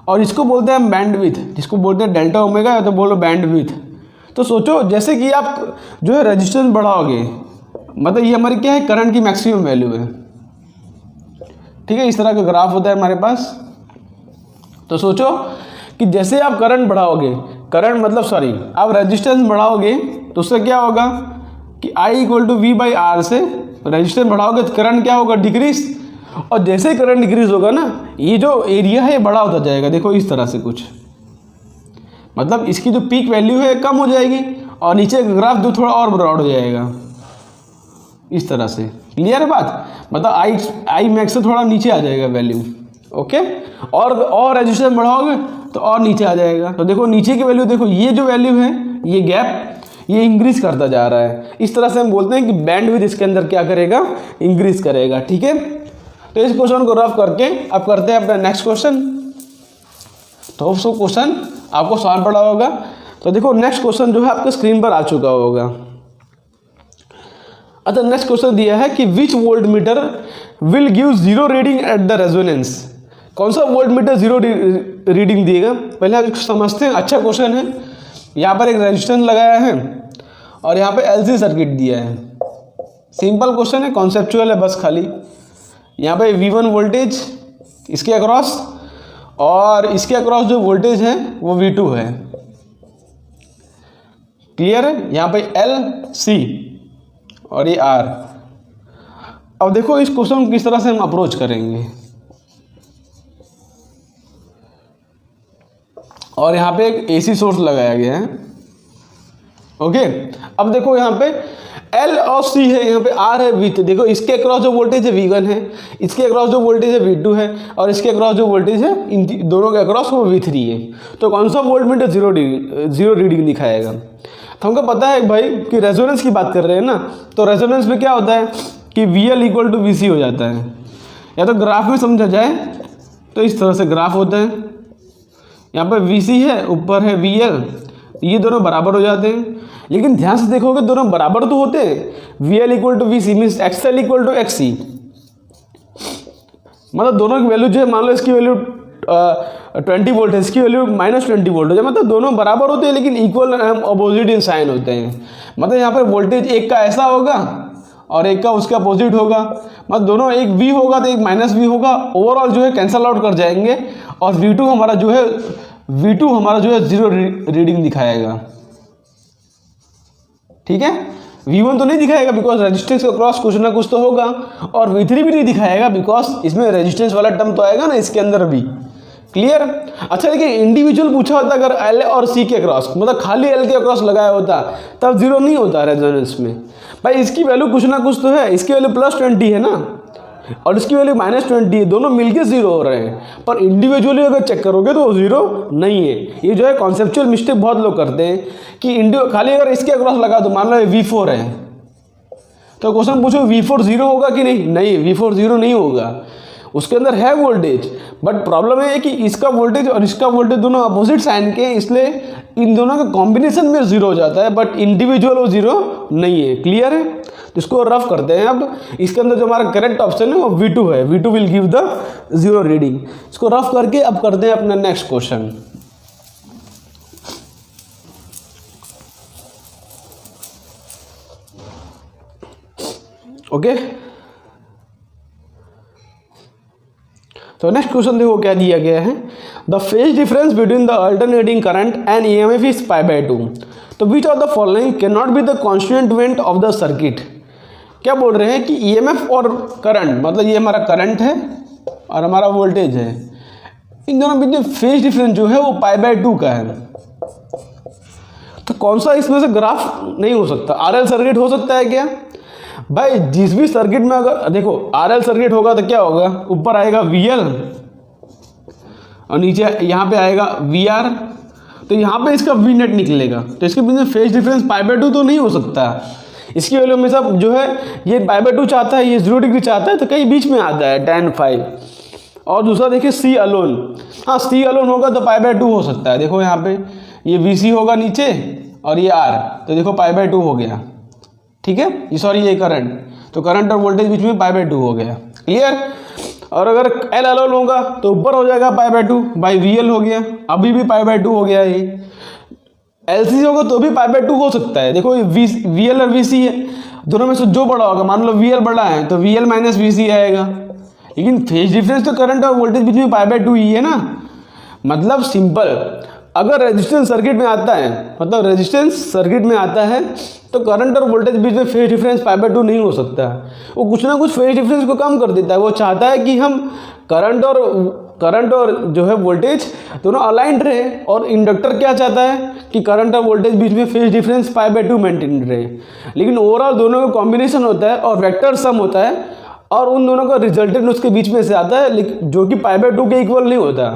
और इसको बोलते हैं बैंडविड्थ, जिसको बोलते हैं डेल्टा ओमेगा या तो बोलो बैंडविड्थ। तो सोचो जैसे कि आप जो है रेजिस्टेंस बढ़ाओगे, मतलब ये हमारी क्या है, करंट की मैक्सिमम वैल्यू है, ठीक है। इस तरह का ग्राफ होता है हमारे पास। तो सोचो कि जैसे आप करंट बढ़ाओगे, आप रेजिस्टेंस बढ़ाओगे तो उससे क्या होगा कि I = V/R से रेजिस्टेंस बढ़ाओगे तो करंट क्या होगा, डिक्रीज। और जैसे करंट डिक्रीज होगा ना, ये जो एरिया है ये बड़ा होता जाएगा। देखो इस तरह से कुछ, मतलब इसकी जो पीक वैल्यू है कम हो जाएगी और नीचे का ग्राफ जो थोड़ा और ब्रॉड हो जाएगा इस तरह से। क्लियर है बात, मतलब आई मैक्स से थोड़ा नीचे आ जाएगा वैल्यू, ओके। और रेजिस्टेंस बढ़ाओगे तो और नीचे आ जाएगा। तो देखो नीचे की वैल्यू, देखो ये जो वैल्यू है, ये गैप ये इंक्रीज करता जा रहा है। इस तरह से हम बोलते हैं कि बैंडविड्थ इसके अंदर क्या करेगा, इंक्रीज करेगा, ठीक है। तो इस क्वेश्चन को रफ करके अब करते हैं अपना नेक्स्ट क्वेश्चन। तो उसको क्वेश्चन आपको सॉल्व पड़ा होगा। तो देखो नेक्स्ट क्वेश्चन जो है आपके स्क्रीन पर आ चुका होगा। अच्छा, नेक्स्ट क्वेश्चन दिया है कि which voltmeter will give 0 reading at the resonance. कौन सा वोल्ट मीटर 0 रीडिंग दिएगा, पहले आप समझते हैं। अच्छा क्वेश्चन है। यहाँ पर एक रेजिस्टेंस लगाया है और यहाँ पे LC सर्किट दिया है। सिंपल क्वेश्चन है, कॉन्सेप्चुअल है बस खाली। यहाँ पे V1 वोल्टेज इसके अक्रॉस और इसके अक्रॉस जो वोल्टेज है वो V2 है। क्लियर है। यहाँ पे LC और ये R। अब देखो इस क्वेश्चन को किस तरह से हम अप्रोच करेंगे। और यहाँ पे एक AC सोर्स लगाया गया है, ओके। अब देखो यहाँ पे L और C है, यहाँ पे R है, V2। देखो इसके अक्रॉस जो वोल्टेज है V1 है, इसके अक्रॉस जो वोल्टेज है V2 है और इसके अक्रॉस जो वोल्टेज है इन दोनों के अक्रॉस वो V3 है। तो कौन सा वोल्ट मीटर 0 रीडिंग दिखाएगा। तो हमको पता है भाई कि रेजोनेंस की बात कर रहे हैं ना, तो रेजोनेंस में क्या होता है कि VL = VC हो जाता है। या तो ग्राफ में समझा जाए तो इस तरह से ग्राफ होता है, यहाँ पर VC है, ऊपर है VL, ये दोनों बराबर हो जाते हैं। लेकिन ध्यान से देखोगे दोनों बराबर तो होते हैं। VL = VC means XL = XC, मतलब दोनों की वैल्यू जो है, मान लो इसकी वैल्यू 20 वोल्ट है, इसकी वैल्यू -20 वोल्ट हो जाए, मतलब दोनों बराबर होते हैं लेकिन इक्वल अपोजिट इन साइन होते हैं। मतलब यहाँ पर वोल्टेज एक का ऐसा होगा और एक का उसका अपोजिट होगा, मतलब दोनों एक V होगा तो एक -V होगा, ओवरऑल जो है कैंसल आउट कर जाएंगे और V2 हमारा जो है 0 रीडिंग दिखाएगा, ठीक है। V1 तो नहीं दिखाएगा बिकॉज रेजिस्टेंस का क्रॉस कुछ ना कुछ तो होगा, और V3 भी नहीं दिखाएगा बिकॉज इसमें रेजिस्टेंस वाला टर्म तो आएगा ना इसके अंदर भी। क्लियर। अच्छा देखिए, इंडिविजुअल पूछा होता अगर L और C के क्रॉस, मतलब खाली L के क्रॉस लगाया होता तब 0 नहीं होता रेजोनेंस में। भाई इसकी वैल्यू कुछ ना कुछ तो है, इसकी वैल्यू +20 है ना और इसकी वैल्यू -20 है, दोनों मिलके 0 हो रहे हैं। पर इंडिविजुअली अगर चेक करोगे तो वो 0 नहीं है। ये जो है कॉन्सेप्चुअल मिस्टेक बहुत लोग करते हैं कि खाली अगर इसके अक्रॉस लगा दो, मान लो V4 है तो क्वेश्चन पूछो V4 0 होगा कि नहीं, V4 0 नहीं होगा, उसके अंदर है वोल्टेज। बट प्रॉब्लम है कि इसका वोल्टेज और इसका वोल्टेज दोनों अपोजिट साइन के, इसलिए इन दोनों का कॉम्बिनेशन में 0 हो जाता है, बट इंडिविजुअल वो 0 नहीं है। क्लियर है। तो इसको रफ करते हैं। अब इसके अंदर जो हमारा करेक्ट ऑप्शन है वो V2 है, V2 will give the 0 reading. इसको रफ करके अब करते हैं अपना नेक्स्ट क्वेश्चन। ओके, तो नेक्स्ट क्वेश्चन देखो क्या दिया गया है। The phase difference between the alternating current and EMF is π/2। तो which of the following can not be the constituent of the circuit. क्या बोल रहे हैं कि EMF और करंट, मतलब ये हमारा करंट है और हमारा वोल्टेज है, इन दोनों बीच में फेज डिफरेंस जो है वो π/2 का है। तो कौन सा इसमें से ग्राफ नहीं हो सकता? आरएल सर्किट हो सकता है क्या भाई? जिस भी सर्किट में अगर देखो आरएल सर्किट होगा तो क्या होगा, ऊपर आएगा VL और नीचे यहाँ पे आएगा VR, तो यहाँ पे इसका V नेट निकलेगा, तो इसके बीच में फेज डिफरेंस π/2 तो नहीं हो सकता। इसकी वैल्यू हमेशा जो है ये π/2 चाहता है, ये 0 डिग्री चाहता है, तो कहीं बीच में आता है tan phi। और दूसरा देखिए C अलोन, हाँ C अलोन होगा तो π/2 हो सकता है। देखो यहाँ पे ये VC होगा नीचे और ये R, तो देखो π/2 हो गया, ठीक है, ये सॉरी ये करंट, तो करंट और वोल्टेज बीच में π/2 हो गया, क्लियर। और अगर L अलोन होगा तो ऊपर हो जाएगा π/2 बाई VL हो गया, अभी भी π/2 हो गया। ये LC होगा तो भी π/2 हो सकता है। देखो ये VL और VC है, दोनों में से जो बड़ा होगा, मान लो VL बड़ा है तो VL माइनस VC आएगा, लेकिन फेज डिफरेंस तो करंट और वोल्टेज बीच में π/2 ही है ना। मतलब सिंपल, अगर रेजिस्टेंस सर्किट में आता है, मतलब रेजिस्टेंस सर्किट में आता है तो करंट और वोल्टेज बीच में फेज डिफरेंस π/2 नहीं हो सकता। वो कुछ ना कुछ फेज डिफरेंस को कम कर देता है। वो चाहता है कि हम करंट और जो है वोल्टेज दोनों अलाइंड रहे, और इंडक्टर क्या चाहता है कि करंट और वोल्टेज बीच में फेज डिफरेंस π/2 मेंटेन रहे। लेकिन ओवरऑल दोनों का कॉम्बिनेशन होता है और वेक्टर सम होता है, और उन दोनों का रिजल्टेंट उसके बीच में से आता है, लेकिन जो कि π/2 के इक्वल नहीं होता,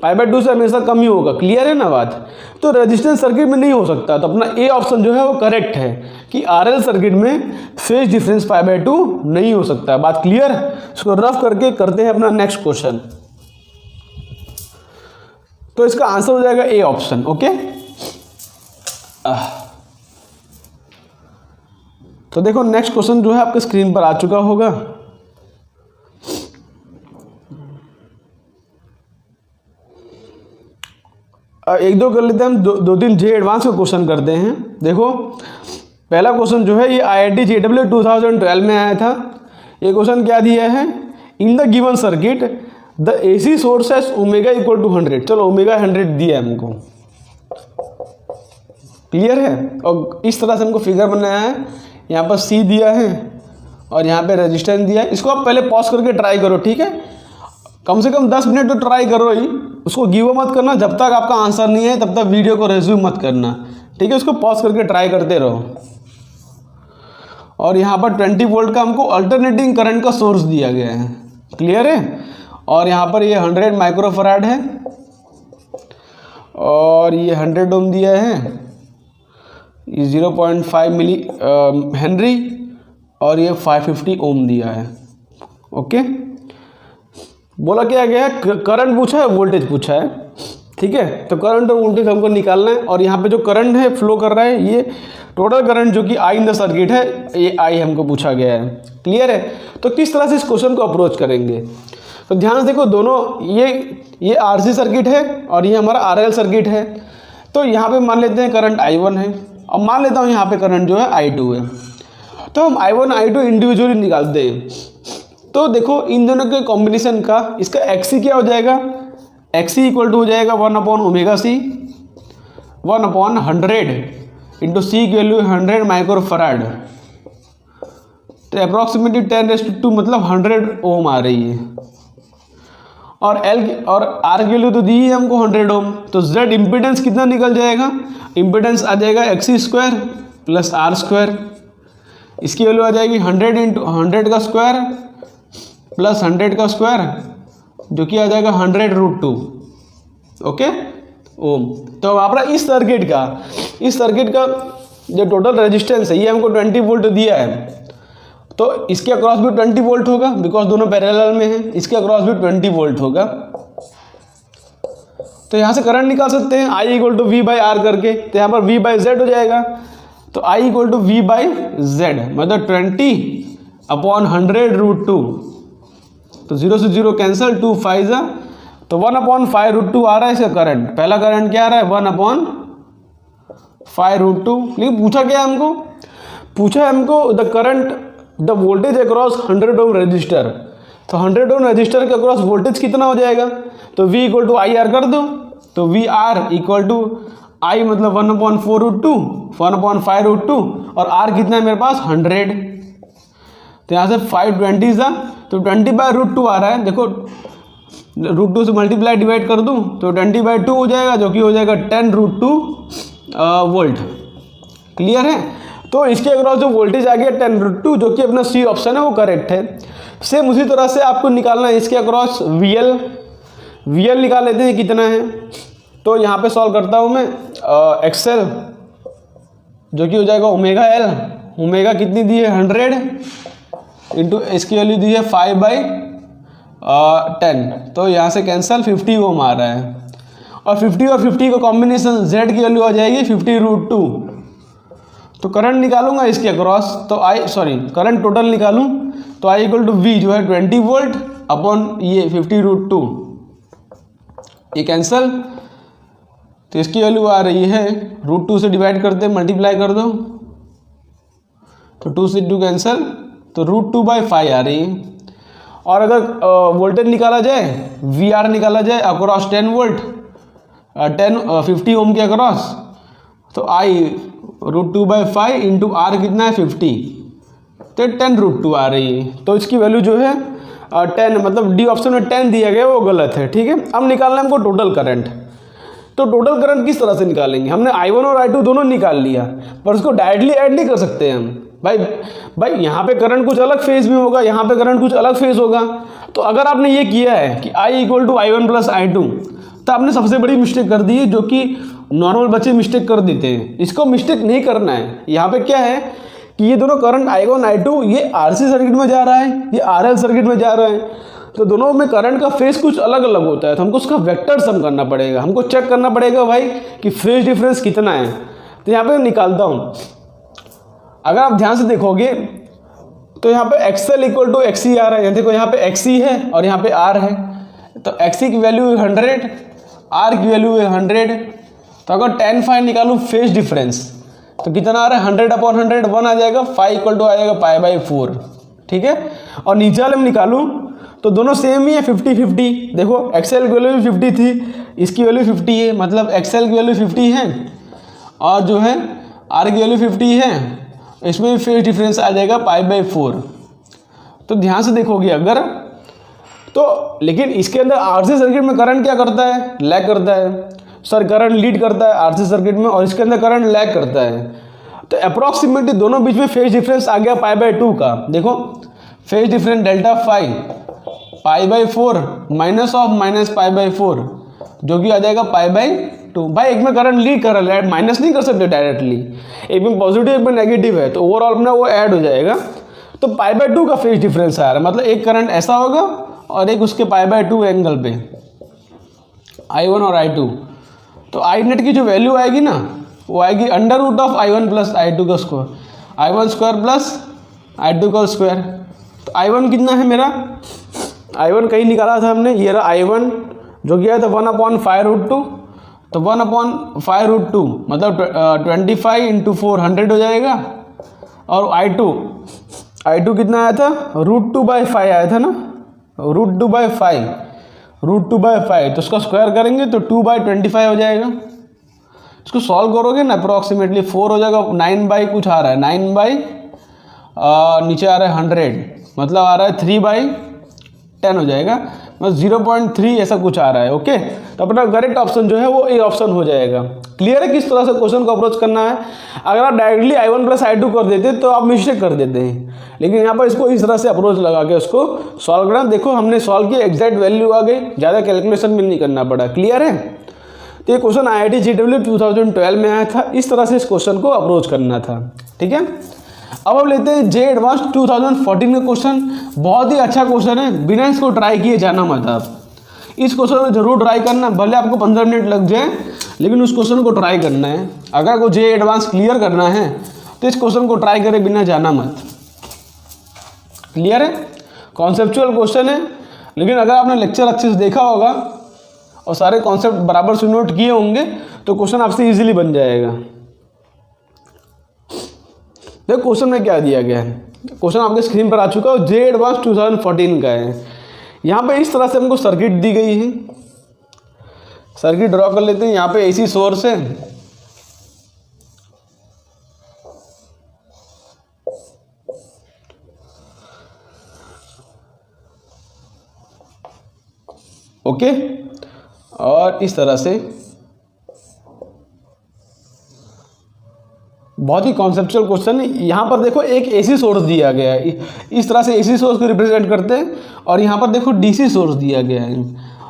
π/2 से हमेशा कम ही होगा, क्लियर है ना बात। तो रेजिस्टेंस सर्किट में नहीं हो सकता, तो अपना ए ऑप्शन जो है वो करेक्ट है कि आरएल सर्किट में फेज डिफरेंस π/2 नहीं हो सकता। बात क्लियर? इसको रफ करके करते हैं अपना नेक्स्ट क्वेश्चन। तो इसका आंसर हो जाएगा ए ऑप्शन, ओके। तो देखो नेक्स्ट क्वेश्चन जो है आपके स्क्रीन पर आ चुका होगा। एक दो कर लेते हैं हम, दो तीन जे एडवांस का क्वेश्चन करते हैं। देखो पहला क्वेश्चन जो है ये IIT JEE 2012 में आया था। ये क्वेश्चन क्या दिया है, in the given circuit the AC source as omega equal to 100। चलो ओमेगा 100 दिया है हमको, क्लियर है। और इस तरह से हमको फिगर बनाया है, यहाँ पर C दिया है और यहाँ पे रेजिस्टेंस दिया है। इसको आप पहले पॉज करके ट्राई करो, ठीक है, कम से कम 10 मिनट तो ट्राई करो ही, उसको गिव अप मत करना। जब तक आपका आंसर नहीं है तब तक वीडियो को रेज्यूम मत करना, ठीक है, उसको पॉज करके ट्राई करते रहो। और यहाँ पर 20 वोल्ट का हमको अल्टरनेटिंग करंट का सोर्स दिया गया है, क्लियर है। और यहाँ पर ये 100 माइक्रोफराड है और ये 100 ओम दिया है, ये 0.5 मिली हेनरी और ये 550 ओम दिया है, ओके। बोला क्या गया है, करंट पूछा है, वोल्टेज पूछा है, ठीक है। तो करंट और वोल्टेज हमको निकालना है। और यहाँ पे जो करंट है फ्लो कर रहा है, ये टोटल करंट जो कि आई इन द सर्किट है, ये आई हमको पूछा गया है, क्लियर है। तो किस तरह से इस क्वेश्चन को अप्रोच करेंगे, तो ध्यान से देखो, दोनों ये RC सर्किट है और ये हमारा RL सर्किट है। तो यहाँ पे मान लेते हैं करंट I1 है, और मान लेता हूँ यहाँ पे करंट जो है I2 है। तो हम I1 I2 इंडिविजुअली निकालते हैं। तो देखो इन दोनों के कॉम्बिनेशन का इसका XC क्या हो जाएगा, XC इक्वल टू हो जाएगा 1/ωc 1/100 इंटू C की वैल्यू 100 माइक्रोफराड, तो अप्रॉक्सीमेटली 10⁻², मतलब 100 ओम आ रही है। और और R की वैल्यू तो दी है हमको 100 ओम, तो Z इम्पिडेंस कितना निकल जाएगा, इम्पिडेंस आ जाएगा XC² प्लस R²। इसकी वैल्यू आ जाएगी 100 इंटू 100 का स्क्वायर प्लस 100 का स्क्वायर, जो कि आ जाएगा 100√2, ओके ओम। तो हमारा इस सर्किट का जो टोटल रेजिस्टेंस है, ये हमको 20 वोल्ट दिया है, तो इसके अक्रॉस भी 20 वोल्ट होगा, बिकॉज दोनों पैरेलल में हैं। इसके अक्रॉस भी 20 वोल्ट होगा। तो यहाँ से करंट निकाल सकते हैं I इक्वल टू V/R करके, तो यहाँ पर V/Z हो जाएगा। तो I इक्वल टू V/Z, मतलब 20/100√2, तो 0 से 0 कैंसिल, 2 5 जा, तो 1/5√2 आ रहा है इसका करंट। पहला करंट क्या आ रहा है, 1/5√2। लेकिन पूछा क्या है हमको, पूछा है हमको the current the voltage across 100 ohm resistor. तो 100 ओम रजिस्टर के अक्रॉस वोल्टेज कितना हो जाएगा, तो V इक्वल टू IR कर दो, तो VR इक्वल टू I मतलब 1/4√2 और R कितना है मेरे पास 100। तो यहाँ से 520 था, तो 20/√2 आ रहा है। देखो √2 से मल्टीप्लाई डिवाइड कर दूं तो 20/2 हो जाएगा, जो कि हो जाएगा 10√2 वोल्ट। क्लियर है? तो इसके अक्रॉस जो वोल्टेज आ गया 10√2, जो कि अपना सी ऑप्शन है वो करेक्ट है। सेम उसी तरह से आपको निकालना है इसके अक्रॉस VL निकाल लेते हैं कितना है। तो यहाँ पे सॉल्व करता हूँ मैं XL, जो कि हो जाएगा ω_L। ओमेगा कितनी दी है 100 इंटू इसकी वैल्यू दी है 5/10। तो यहाँ से कैंसल 50 ओम आ रहा है, और 50 और 50 का कॉम्बिनेशन Z की वैल्यू आ जाएगी 50√2। तो करंट निकालूंगा इसके अक्रॉस, तो करंट टोटल निकालूं तो I = V जो है 20 वोल्ट अपॉन ये 50√2, ये कैंसल। तो इसकी वैल्यू आ रही है √2 से डिवाइड करते मल्टीप्लाई कर दो, तो 2 से 2 कैंसल, तो √2/5 आ रही है। और अगर वोल्टेज निकाला जाए, VR निकाला जाए अक्रॉस 10 वोल्ट 50 ओम के अक्रॉस, तो I √2/5 इंटू R कितना है 50, तो 10√2 आ रही है। तो इसकी वैल्यू जो है 10, मतलब डी ऑप्शन में 10 दिया गया वो गलत है। ठीक है, अब निकालना है हमको टोटल करंट। तो टोटल करंट किस तरह से निकालेंगे? हमने I1 और I2 दोनों निकाल लिया, पर उसको डायरेक्टली ऐड नहीं कर सकते हम। भाई यहाँ पे करंट कुछ अलग फेज में होगा, यहाँ पे करंट कुछ अलग फेज होगा। तो अगर आपने ये किया है कि I = I1 + I2, तो आपने सबसे बड़ी मिस्टेक कर दी है, जो कि नॉर्मल बच्चे मिस्टेक कर देते हैं। इसको मिस्टेक नहीं करना है। यहाँ पे क्या है कि ये दोनों करंट I1 I2 ये RC सर्किट में जा रहा है, ये RL सर्किट में जा रहा है, तो दोनों में करंट का फेज कुछ अलग अलग होता है। तो हमको उसका वेक्टर सम करना पड़ेगा, हमको चेक करना पड़ेगा भाई कि फेज डिफरेंस कितना है। तो यहाँ पे निकालता हूँ, अगर आप ध्यान से देखोगे तो यहाँ पे XL = XC आ रहा है। देखो यहाँ पे XC है और यहाँ पे R है, तो XC की वैल्यू 100, R की वैल्यू 100। तो अगर tan∅ निकालूँ फेज डिफरेंस, तो कितना आ रहा है 100/100 1 आ जाएगा, ∅ = आ जाएगा π/4। ठीक है, और नीचे वाले में निकालूँ तो दोनों सेम ही है 50-50। देखो XL की वैल्यू भी 50 थी, इसकी वैल्यू 50 है, मतलब XL की वैल्यू 50 है और जो है R की वैल्यू 50 है, इसमें भी फेज डिफरेंस आ जाएगा π/4। तो ध्यान से देखोगे अगर तो, लेकिन इसके अंदर RC सर्किट में करंट क्या करता है? लैग करता है। सर करंट लीड करता है RC सर्किट में, और इसके अंदर करंट लैग करता है। तो अप्रॉक्सीमेटली दोनों बीच में फेज डिफरेंस आ गया π/2 का। देखो फेज डिफरेंस ∆φ π/4 - π/4, जो कि आ जाएगा π/2। भाई एक में करंट लीड कर रहा है, माइनस नहीं कर सकते डायरेक्टली, एक में पॉजिटिव एक में नेगेटिव है, तो ओवरऑल अपना वो ऐड हो जाएगा। तो π/2 का फेज डिफरेंस आ रहा है, मतलब एक करंट ऐसा होगा और एक उसके π/2 एंगल पे, I1 और I2। तो I नेट की जो वैल्यू आएगी ना, वो आएगी √of I1 + I2 का स्क्वायर, I1² + I2 का स्क्वायर। तो I1 कितना है मेरा? I1 कहीं निकाला था हमने, ये रहा I1 जो गया था 1/5√2। तो 1/5√2 मतलब 25 × 4 100 हो जाएगा। और I2 कितना आया था? √2/5 आया था ना, √2/5 तो उसका स्क्वायर करेंगे तो 2/25 हो जाएगा। इसको सॉल्व करोगे ना अप्रॉक्सीमेटली 4 हो जाएगा, 9 कुछ आ रहा है, 9 नीचे आ रहा है 100, मतलब आ रहा है 3/10 हो जाएगा, मतलब 0.3 ऐसा कुछ आ रहा है। ओके, तो अपना करेक्ट ऑप्शन जो है वो ए ऑप्शन हो जाएगा। क्लियर है किस तरह से क्वेश्चन को अप्रोच करना है? अगर आप डायरेक्टली I1 + I2 कर देते तो आप मिस्टेक कर देते हैं, लेकिन यहाँ पर इसको इस तरह से अप्रोच लगा के उसको सॉल्व करना। देखो हमने सॉल्व किया, एग्जैक्ट वैल्यू आ गई, ज़्यादा कैलकुलेशन भी नहीं करना पड़ा। क्लियर है? तो ये क्वेश्चन IIT JEE 2012 में आया था, इस तरह से इस क्वेश्चन को अप्रोच करना था। ठीक है, अब हम लेते हैं JEE Advanced 2014 का क्वेश्चन। बहुत ही अच्छा क्वेश्चन है, बिना इसको ट्राई किए जाना मत आप। इस क्वेश्चन को जरूर ट्राई करना, भले आपको 15 मिनट लग जाए, लेकिन उस क्वेश्चन को ट्राई करना है। अगर आपको JEE Advanced क्लियर करना है तो इस क्वेश्चन को ट्राई करे बिना जाना मत। क्लियर है? कॉन्सेप्चुअल क्वेश्चन है, लेकिन अगर आपने लेक्चर अच्छे से देखा होगा और सारे कॉन्सेप्ट बराबर से नोट किए होंगे तो क्वेश्चन आपसे इजीली बन जाएगा। देखो क्वेश्चन में क्या दिया गया है, क्वेश्चन आपके स्क्रीन पर आ चुका है, JEE Advanced 2014 का है। यहाँ पे इस तरह से हमको सर्किट दी गई है, सर्किट ड्रॉ कर लेते हैं। यहाँ पे AC सोर्स है, ओके, और इस तरह से बहुत ही कॉन्सेप्चुअल क्वेश्चन है। यहाँ पर देखो एक एसी सोर्स दिया गया है, इस तरह से एसी सोर्स को रिप्रेजेंट करते हैं, और यहाँ पर देखो डीसी सोर्स दिया गया है।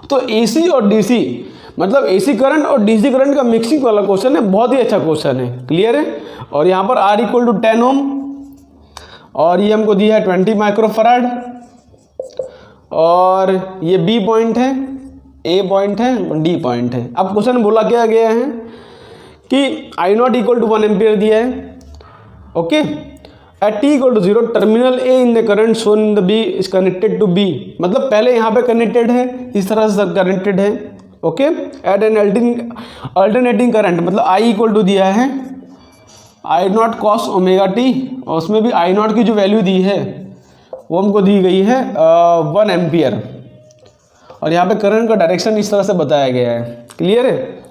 तो एसी और डीसी मतलब एसी करंट और डीसी करंट का मिक्सिंग वाला क्वेश्चन है, बहुत ही अच्छा क्वेश्चन है। क्लियर है। और यहाँ पर R इक्वल टू 10 ओम, और ये हमको दिया है 20 माइक्रोफराड, और ये बी पॉइंट है, ए पॉइंट है, डी पॉइंट है। अब क्वेश्चन बोला क्या गया है कि I not equal to 1 ampere दिया है। Okay, at T equal to 0 terminal A in the current shown in the B is connected to B, मतलब पहले यहाँ पे कनेक्टेड है, इस तरह से कनेक्टेड है। Okay, at an alternating current, मतलब आई इक्वल टू दिया है I not cos omega T, और उसमें भी आई नॉट की जो वैल्यू दी है वो हमको दी गई है 1 एम्पियर, और यहाँ पे करंट का डायरेक्शन इस तरह से बताया गया है। क्लियर है।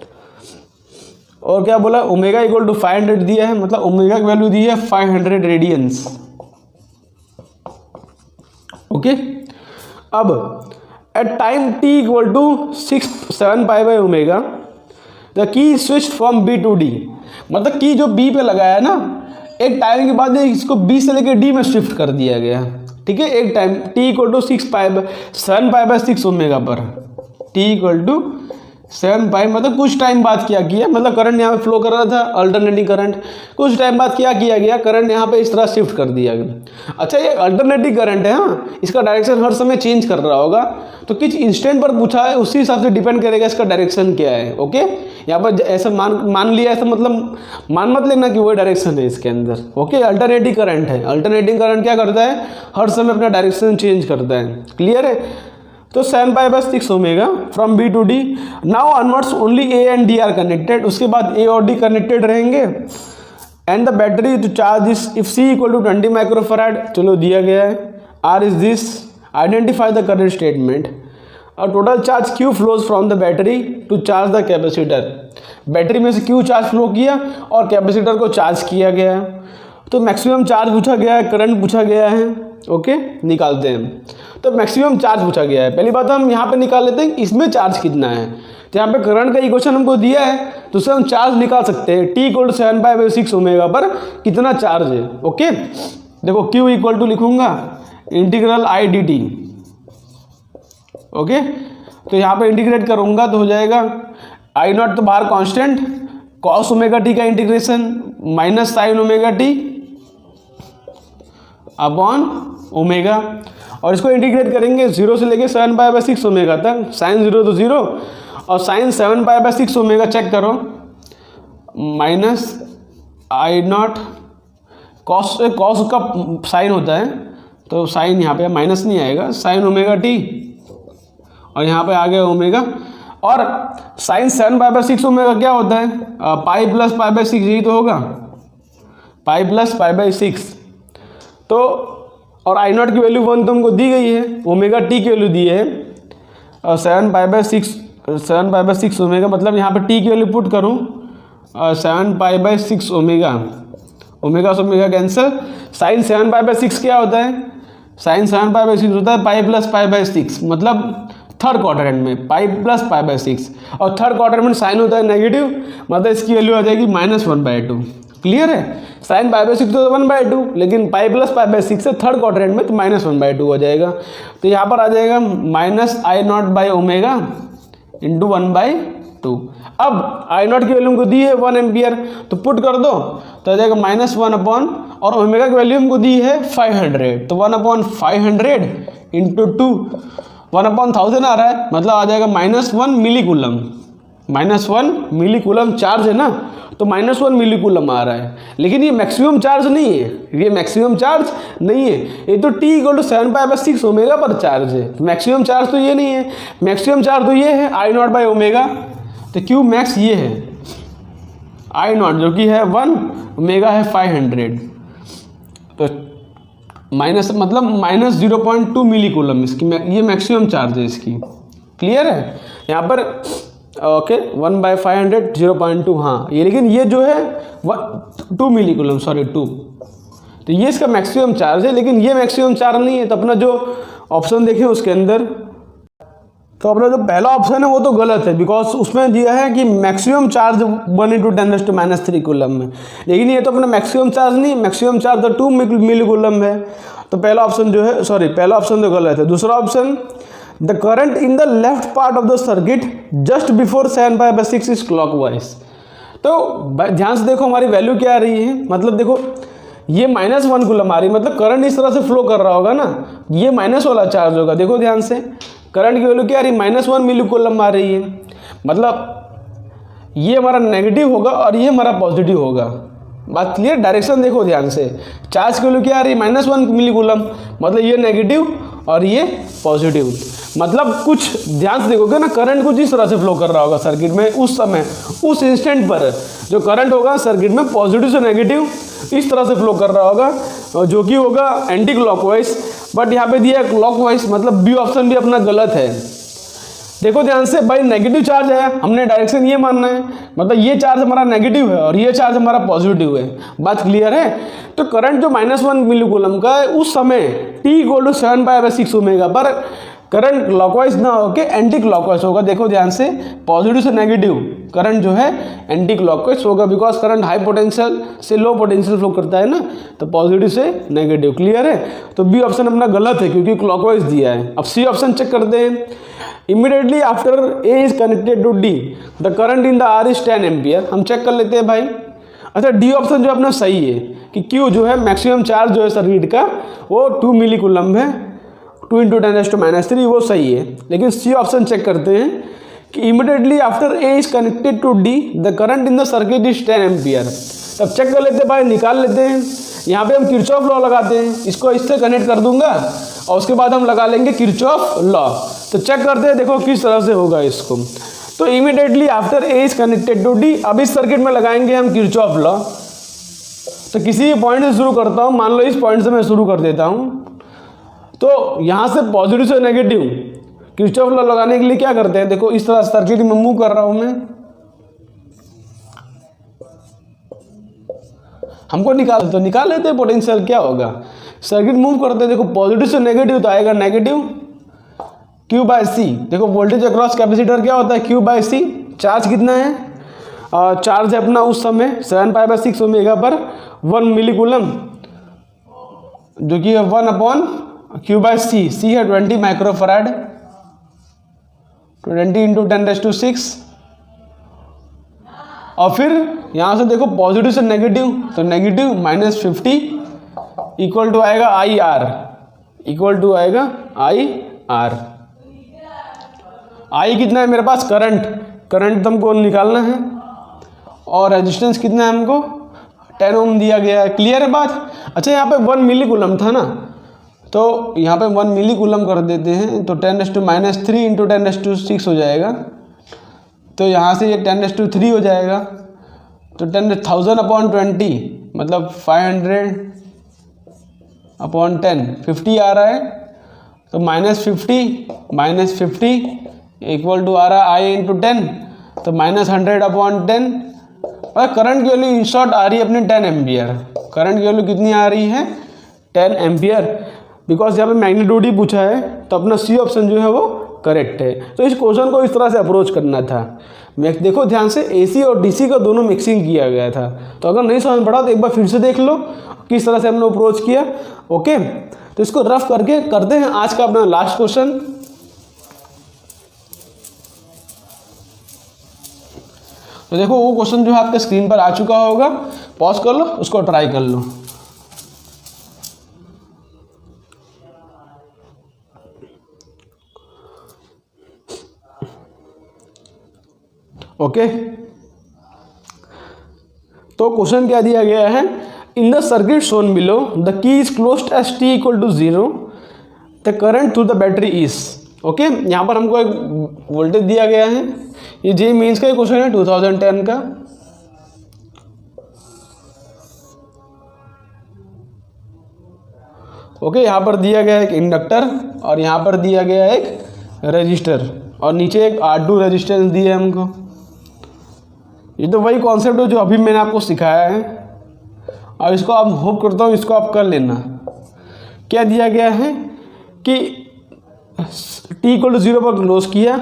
और क्या बोला, ओमेगा इक्वल टू 500 दिया है, मतलब ओमेगा की वैल्यू दी है 500 रेडियंस। ओके, अब at time t equal to 7 pi by omega the key switch from b to d, मतलब की जो b पे लगाया है ना, एक टाइम के बाद इसको b से लेकर d में शिफ्ट कर दिया गया। ठीक है, एक time t equal to 7 pi by 6 omega पर, t इक्वल टू 7 पाई, मतलब कुछ टाइम बाद क्या किया, मतलब करंट यहाँ पे फ्लो कर रहा था अल्टरनेटिंग करंट, कुछ टाइम बाद क्या किया गया, करंट यहाँ पे इस तरह शिफ्ट कर दिया गया। अच्छा, ये अल्टरनेटिंग करंट है, हाँ, इसका डायरेक्शन हर समय चेंज कर रहा होगा, तो किस इंस्टेंट पर पूछा है उसी हिसाब से डिपेंड करेगा इसका डायरेक्शन क्या है। ओके, यहाँ पर ऐसा मान लिया, ऐसा मतलब मान मत लेना कि वही डायरेक्शन है इसके अंदर। ओके, अल्टरनेटिंग करंट है, अल्टरनेटिंग करंट क्या करता है, हर समय अपना डायरेक्शन चेंज करता है। क्लियर है। तो 7 pi by 6 omega from B to D, now onwards only A and D are connected, उसके बाद ए और डी कनेक्टेड रहेंगे, and the battery to charge this if C equal to 20 microfarad, चलो दिया गया है, R is this, identify the current statement, और total charge Q flows from the battery to charge the capacitor, battery में से Q charge flow किया और capacitor को चार्ज किया गया है। तो मैक्सिमम चार्ज पूछा गया है, करंट पूछा गया है। ओके, निकालते हैं। तो मैक्सिमम चार्ज पूछा गया है, पहली बात हम यहाँ पे निकाल लेते हैं इसमें चार्ज कितना है। तो यहाँ पे करंट का इक्वेशन हमको दिया है, तो उससे हम चार्ज निकाल सकते हैं, T equal to 7 pi by 6 omega पर कितना चार्ज है। ओके, देखो Q इक्वल टू लिखूंगा integral I D T. Okay, तो यहाँ पे इंटीग्रेट करूँगा तो हो जाएगा आई नॉट तो बाहर कॉन्स्टेंट, कॉस ओमेगा टी का integration minus sine omega T upon omega, और इसको इंटीग्रेट करेंगे 0 से लेके 7 पाई बाई 6 ओमेगा तक, साइन 0 तो 0 और sine 7 pi by 6 omega check करो, माइनस आई नॉट कॉस का साइन होता है, तो साइन यहाँ पे माइनस नहीं आएगा, साइन ओमेगा टी, और यहाँ पे आ गया ओमेगा, और साइन 7 पाई बाई 6 ओमेगा क्या होता है, पाई प्लस पाई बाई 6, यही तो होगा, पाई प्लस पाई बाई 6। तो और आई नॉट की वैल्यू 1 तो हमको दी गई है, ओमेगा टी की वैल्यू दी है 7 पाई बाई 6 ओमेगा, मतलब यहाँ पे टी की वैल्यू पुट करूँ 7 पाई बाई 6 ओमेगा, ओमेगा से omega cancel, sine 7 pi by 6 क्या होता है, साइन 7 पाई बाई 6 होता है पाई प्लस पाई बाई 6, मतलब थर्ड क्वाड्रेंट में पाई प्लस पाई बाई 6, और थर्ड क्वाड्रेंट में साइन होता है नेगेटिव, मतलब इसकी वैल्यू आ जाएगी -1/2। क्लियर है। साइन पाई बाई 6 तो 1/2, लेकिन पाई प्लस पाई बाई 6 से थर्ड क्वाड्रेंट में तो -1/2 हो जाएगा। तो यहाँ पर आ जाएगा minus I naught by omega into 1/2। अब आई नॉट की वैल्यू हमको दी है 1 एम्पियर, तो पुट कर दो तो आ जाएगा -1 अपॉन, और ओमेगा की वैल्यू हमको दी है 500, तो 1/500 इंटू 2, 1/1000 आ रहा है, मतलब आ जाएगा -1 मिली कूलम, -1 मिली कूलम चार्ज है ना, तो -1 मिली कूलम आ रहा है। लेकिन ये मैक्सिमम चार्ज नहीं है, ये मैक्सिमम चार्ज नहीं है, ये तो t equal to 7 pi by 6 omega पर चार्ज है, मैक्सिमम चार्ज तो ये नहीं है, मैक्सिमम चार्ज तो ये है आई नॉट बाई ओमेगा, तो Q मैक्स ये है आई नॉट जो कि है 1, ओमेगा है 500, तो माइनस मतलब -0.2 मिली कूलम इसकी, ये मैक्सिमम चार्ज है इसकी। क्लियर है। यहाँ पर ओके 1/500 0.2, हाँ ये, लेकिन ये जो है 2 मिली कूलम, सॉरी 2, तो ये इसका मैक्सिमम चार्ज है, लेकिन ये मैक्सिमम चार्ज नहीं है। तो अपना जो ऑप्शन देखें उसके अंदर तो अपना जो पहला ऑप्शन है वो तो गलत है, बिकॉज उसमें दिया है कि मैक्सिमम चार्ज 1 × 10⁻³ कूलम में, लेकिन ये तो अपना मैक्सिमम चार्ज नहीं, मैक्सिमम चार्ज तो 2 मिली कूलम है। तो पहला ऑप्शन जो है, सॉरी पहला ऑप्शन तो गलत है। दूसरा option, the current in the left part of the circuit just before 7π/6 is clockwise. तो ध्यान से देखो हमारी वैल्यू क्या आ रही है, मतलब देखो ये -1 कूलम आ रही है, मतलब करंट इस तरह से फ्लो कर रहा होगा ना, ये माइनस वाला चार्ज होगा। देखो ध्यान से करंट की वैल्यू क्या आ रही है, -1 मिली कूलम आ रही है, मतलब ये हमारा नेगेटिव होगा और ये हमारा पॉजिटिव होगा। बात क्लियर, डायरेक्शन देखो ध्यान से। चार्ज की वैल्यू क्या आ रही है, -1 मिली कूलम, मतलब ये नेगेटिव और ये पॉजिटिव, मतलब कुछ ध्यान से देखोगे ना, करंट कुछ इस तरह से फ्लो कर रहा होगा सर्किट में उस समय, उस इंस्टेंट पर जो करंट होगा सर्किट में पॉजिटिव से नेगेटिव इस तरह से फ्लो कर रहा होगा, जो कि होगा एंटी क्लॉकवाइज। बट यहाँ पे दिया है क्लॉकवाइज, मतलब बी ऑप्शन भी अपना गलत है। देखो ध्यान से भाई, नेगेटिव चार्ज है, हमने डायरेक्शन ये मानना है, मतलब ये चार्ज हमारा नेगेटिव है और ये चार्ज हमारा पॉजिटिव है। बात क्लियर है। तो करंट जो -1 मिली कूलम का है उस समय t = 7π/6 ओमेगा पर करंट क्लॉकवाइज ना होके एंटी क्लॉकवाइज होगा। देखो ध्यान से, पॉजिटिव से नेगेटिव करंट जो है एंटी क्लॉकवाइज होगा, बिकॉज करंट हाई पोटेंशियल से लो पोटेंशियल फ्लो करता है ना, तो पॉजिटिव से नेगेटिव। क्लियर है। तो बी ऑप्शन अपना गलत है क्योंकि क्लॉकवाइज दिया है। अब सी ऑप्शन चेक करते हैं। Immediately after A is connected to D the current in the R is 10 ampere. हम चेक कर लेते हैं भाई। अच्छा, डी ऑप्शन जो अपना सही है कि क्यू जो है मैक्सिमम चार्ज जो है सर्किट का वो 2 मिली कूलम है, 2 × 10⁻³ वो सही है। लेकिन सी ऑप्शन चेक करते हैं कि immediately after A is connected to D the current in the circuit is 10 ampere. तब चेक कर लेते हैं भाई, निकाल लेते हैं। यहाँ पे हम किरचॉफ लॉ लगाते हैं, इसको इससे कनेक्ट कर दूंगा और उसके बाद हम लगा लेंगे किरचॉफ लॉ। तो चेक करते हैं, देखो किस तरह से होगा इसको। तो immediately after A is connected to D, अब इस सर्किट में लगाएंगे हम किरचॉफ लॉ। तो किसी पॉइंट से शुरू करता हूँ, मान लो इस पॉइंट से मैं शुरू कर देता हूँ। तो यहाँ से पॉजिटिव से नेगेटिव किरचॉफ लॉ लगाने के लिए क्या करते हैं, देखो इस तरह सर्किट में मूव कर रहा हूँ मैं, हमको निकाल लेते हैं पोटेंशियल क्या होगा। सर्किट मूव करते हैं, देखो पॉजिटिव से नेगेटिव तो आएगा नेगेटिव Q/C। देखो वोल्टेज अक्रॉस कैपेसिटर क्या होता है, Q/C। चार्ज कितना है, चार्ज है अपना उस समय 7π/6 ओमेगा पर 1 मिली कूलम, जो कि है 1/Q/C। C है 20 माइक्रोफैराड, 20 × 10⁻⁶। और फिर यहाँ से देखो पॉजिटिव से नेगेटिव, तो नेगेटिव -50 इक्वल टू आएगा IR, इक्वल टू आएगा IR। I कितना है मेरे पास, करंट हमको निकालना है, और रेजिस्टेंस कितना है हमको 10 ओम दिया गया है। क्लियर है बात। अच्छा, यहाँ पे 1 मिली कूलम था ना, तो यहाँ पे 1 मिली कूलम कर देते हैं, तो 10⁻³ × 10⁻⁶ हो जाएगा। तो यहाँ से ये 10⁻³ हो जाएगा, तो 10,000/20 मतलब 500/10 50 आ रहा है। तो -50 इक्वल टू आ रहा है I × 10, तो -100/10। और करंट की वैल्यू इन शॉर्ट आ रही है अपने 10 एम्पियर। करंट की वैल्यू कितनी आ रही है, 10 एम्पियर, बिकॉज यहाँ पे मैग्नीट्यूड ही पूछा है, तो अपना सी ऑप्शन जो है वो करेक्ट है। तो इस क्वेश्चन को इस तरह से अप्रोच करना था। देखो ध्यान से, AC और DC का दोनों मिक्सिंग किया गया था। तो अगर नहीं समझ पड़ा तो एक बार फिर से देख लो किस तरह से हमने अप्रोच किया। ओके, तो इसको रफ करके करते हैं आज का अपना लास्ट क्वेश्चन। तो देखो वो क्वेश्चन जो है आपके स्क्रीन पर आ चुका होगा, पॉज कर लो, उसको ट्राई कर लो। ओके, तो क्वेश्चन क्या दिया गया है, in the circuit shown below the key is closed as t = 0 the current through the battery is. Okay, यहाँ पर हमको एक वोल्टेज दिया गया है, ये जे मीन्स का क्वेश्चन है 2010 का। ओके, यहाँ पर दिया गया एक इंडक्टर और यहाँ पर दिया गया एक रजिस्टर और नीचे एक R2 रेजिस्टेंस दिया है हमको। ये तो वही कॉन्सेप्ट है जो अभी मैंने आपको सिखाया है, और इसको आप होप करता हूँ इसको आप कर लेना। क्या दिया गया है कि टी इक्वल टू 0 पर क्लोज किया,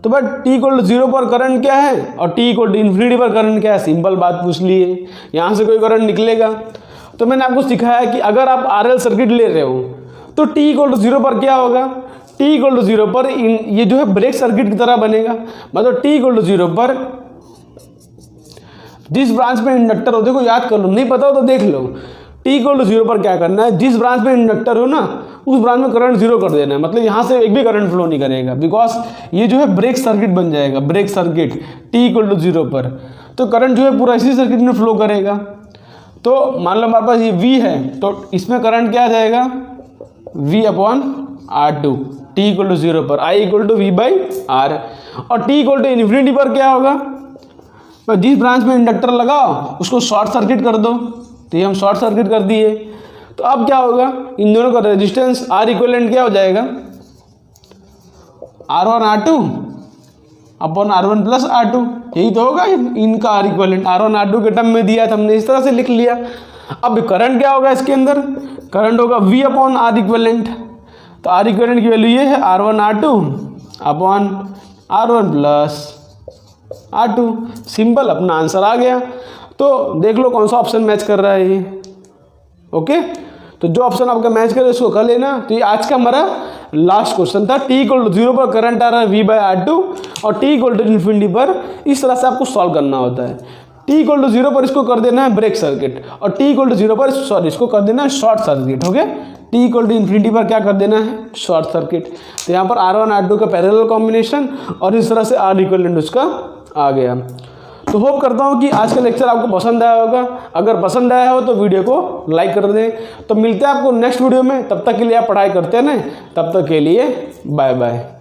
तो बट टी इक्वल टू 0 पर करंट क्या है और टी इक्वल टू इन्फिनिटी पर करंट क्या है, सिंपल बात पूछ ली है, यहाँ से कोई करंट निकलेगा। तो मैंने आपको सिखाया कि अगर आप आरएल सर्किट ले रहे हो तो टी इक्वल टू 0 पर क्या होगा, टी इक्वल टू 0 पर ये जो है ब्रेक सर्किट की तरह बनेगा। मतलब टी इक्वल टू 0 पर जिस ब्रांच में इंडक्टर हो, देखो याद कर लो, नहीं पता हो तो देख लो, टी इक्वल टू 0 पर क्या करना है, जिस ब्रांच में इंडक्टर हो ना उस ब्रांच में करंट 0 कर देना है। मतलब यहाँ से एक भी करंट फ्लो नहीं करेगा, बिकॉज ये जो है ब्रेक सर्किट बन जाएगा, break circuit T equal to 0 पर। तो करंट जो है पूरा इसी सर्किट में फ्लो करेगा। तो मान लो हमारे पास ये V है, तो इसमें करंट क्या आ जाएगा, V upon R2 T equal to 0 पर, I equal to V by R। और टी इक्वल टू इन्फिनिटी पर क्या होगा, तो जिस ब्रांच में इंडक्टर लगाओ उसको शॉर्ट सर्किट कर दो, तो ये हम शॉर्ट सर्किट कर दिए। तो अब क्या होगा, इन दोनों का रेजिस्टेंस R इक्विवेलेंट क्या हो जाएगा, R1 R2 upon R1 plus R2, यही तो होगा इनका R इक्विवेलेंट। R1 R2 के टर्म में दिया था हमने, इस तरह से लिख लिया। अब करंट क्या होगा इसके अंदर, करंट होगा V अपॉन R इक्विवेलेंट। तो R इक्विवेलेंट की वैल्यू ये है R1 R2 upon R1 plus R2। Simple, अपना आंसर आ गया। तो देख लो कौन सा ऑप्शन मैच कर रहा है ये। ओके, तो जो ऑप्शन आपका मैच करे उसको कर लेना। तो ये आज का हमारा लास्ट क्वेश्चन था। टी इक्वल टू 0 पर करंट आ रहा है V बाई R2 और टी इक्वल टू इन्फिनिटी पर इस तरह से आपको सॉल्व करना होता है। टी इक्वल टू 0 पर इसको कर देना है ब्रेक सर्किट और टी इक्वल टू 0 पर इसको कर देना है short circuit. Okay, T equal to infinity पर क्या कर देना है, शॉर्ट सर्किट। तो यहाँ पर R1 R2 का पैरेलल कॉम्बिनेशन और इस तरह से R इक्विवेलेंट उसका आ गया। तो होप करता हूँ कि आज का लेक्चर आपको पसंद आया होगा। अगर पसंद आया हो तो वीडियो को लाइक कर दें। तो मिलते हैं आपको नेक्स्ट वीडियो में, तब तक के लिए आप पढ़ाई करते रहें। तब तक के लिए बाय बाय।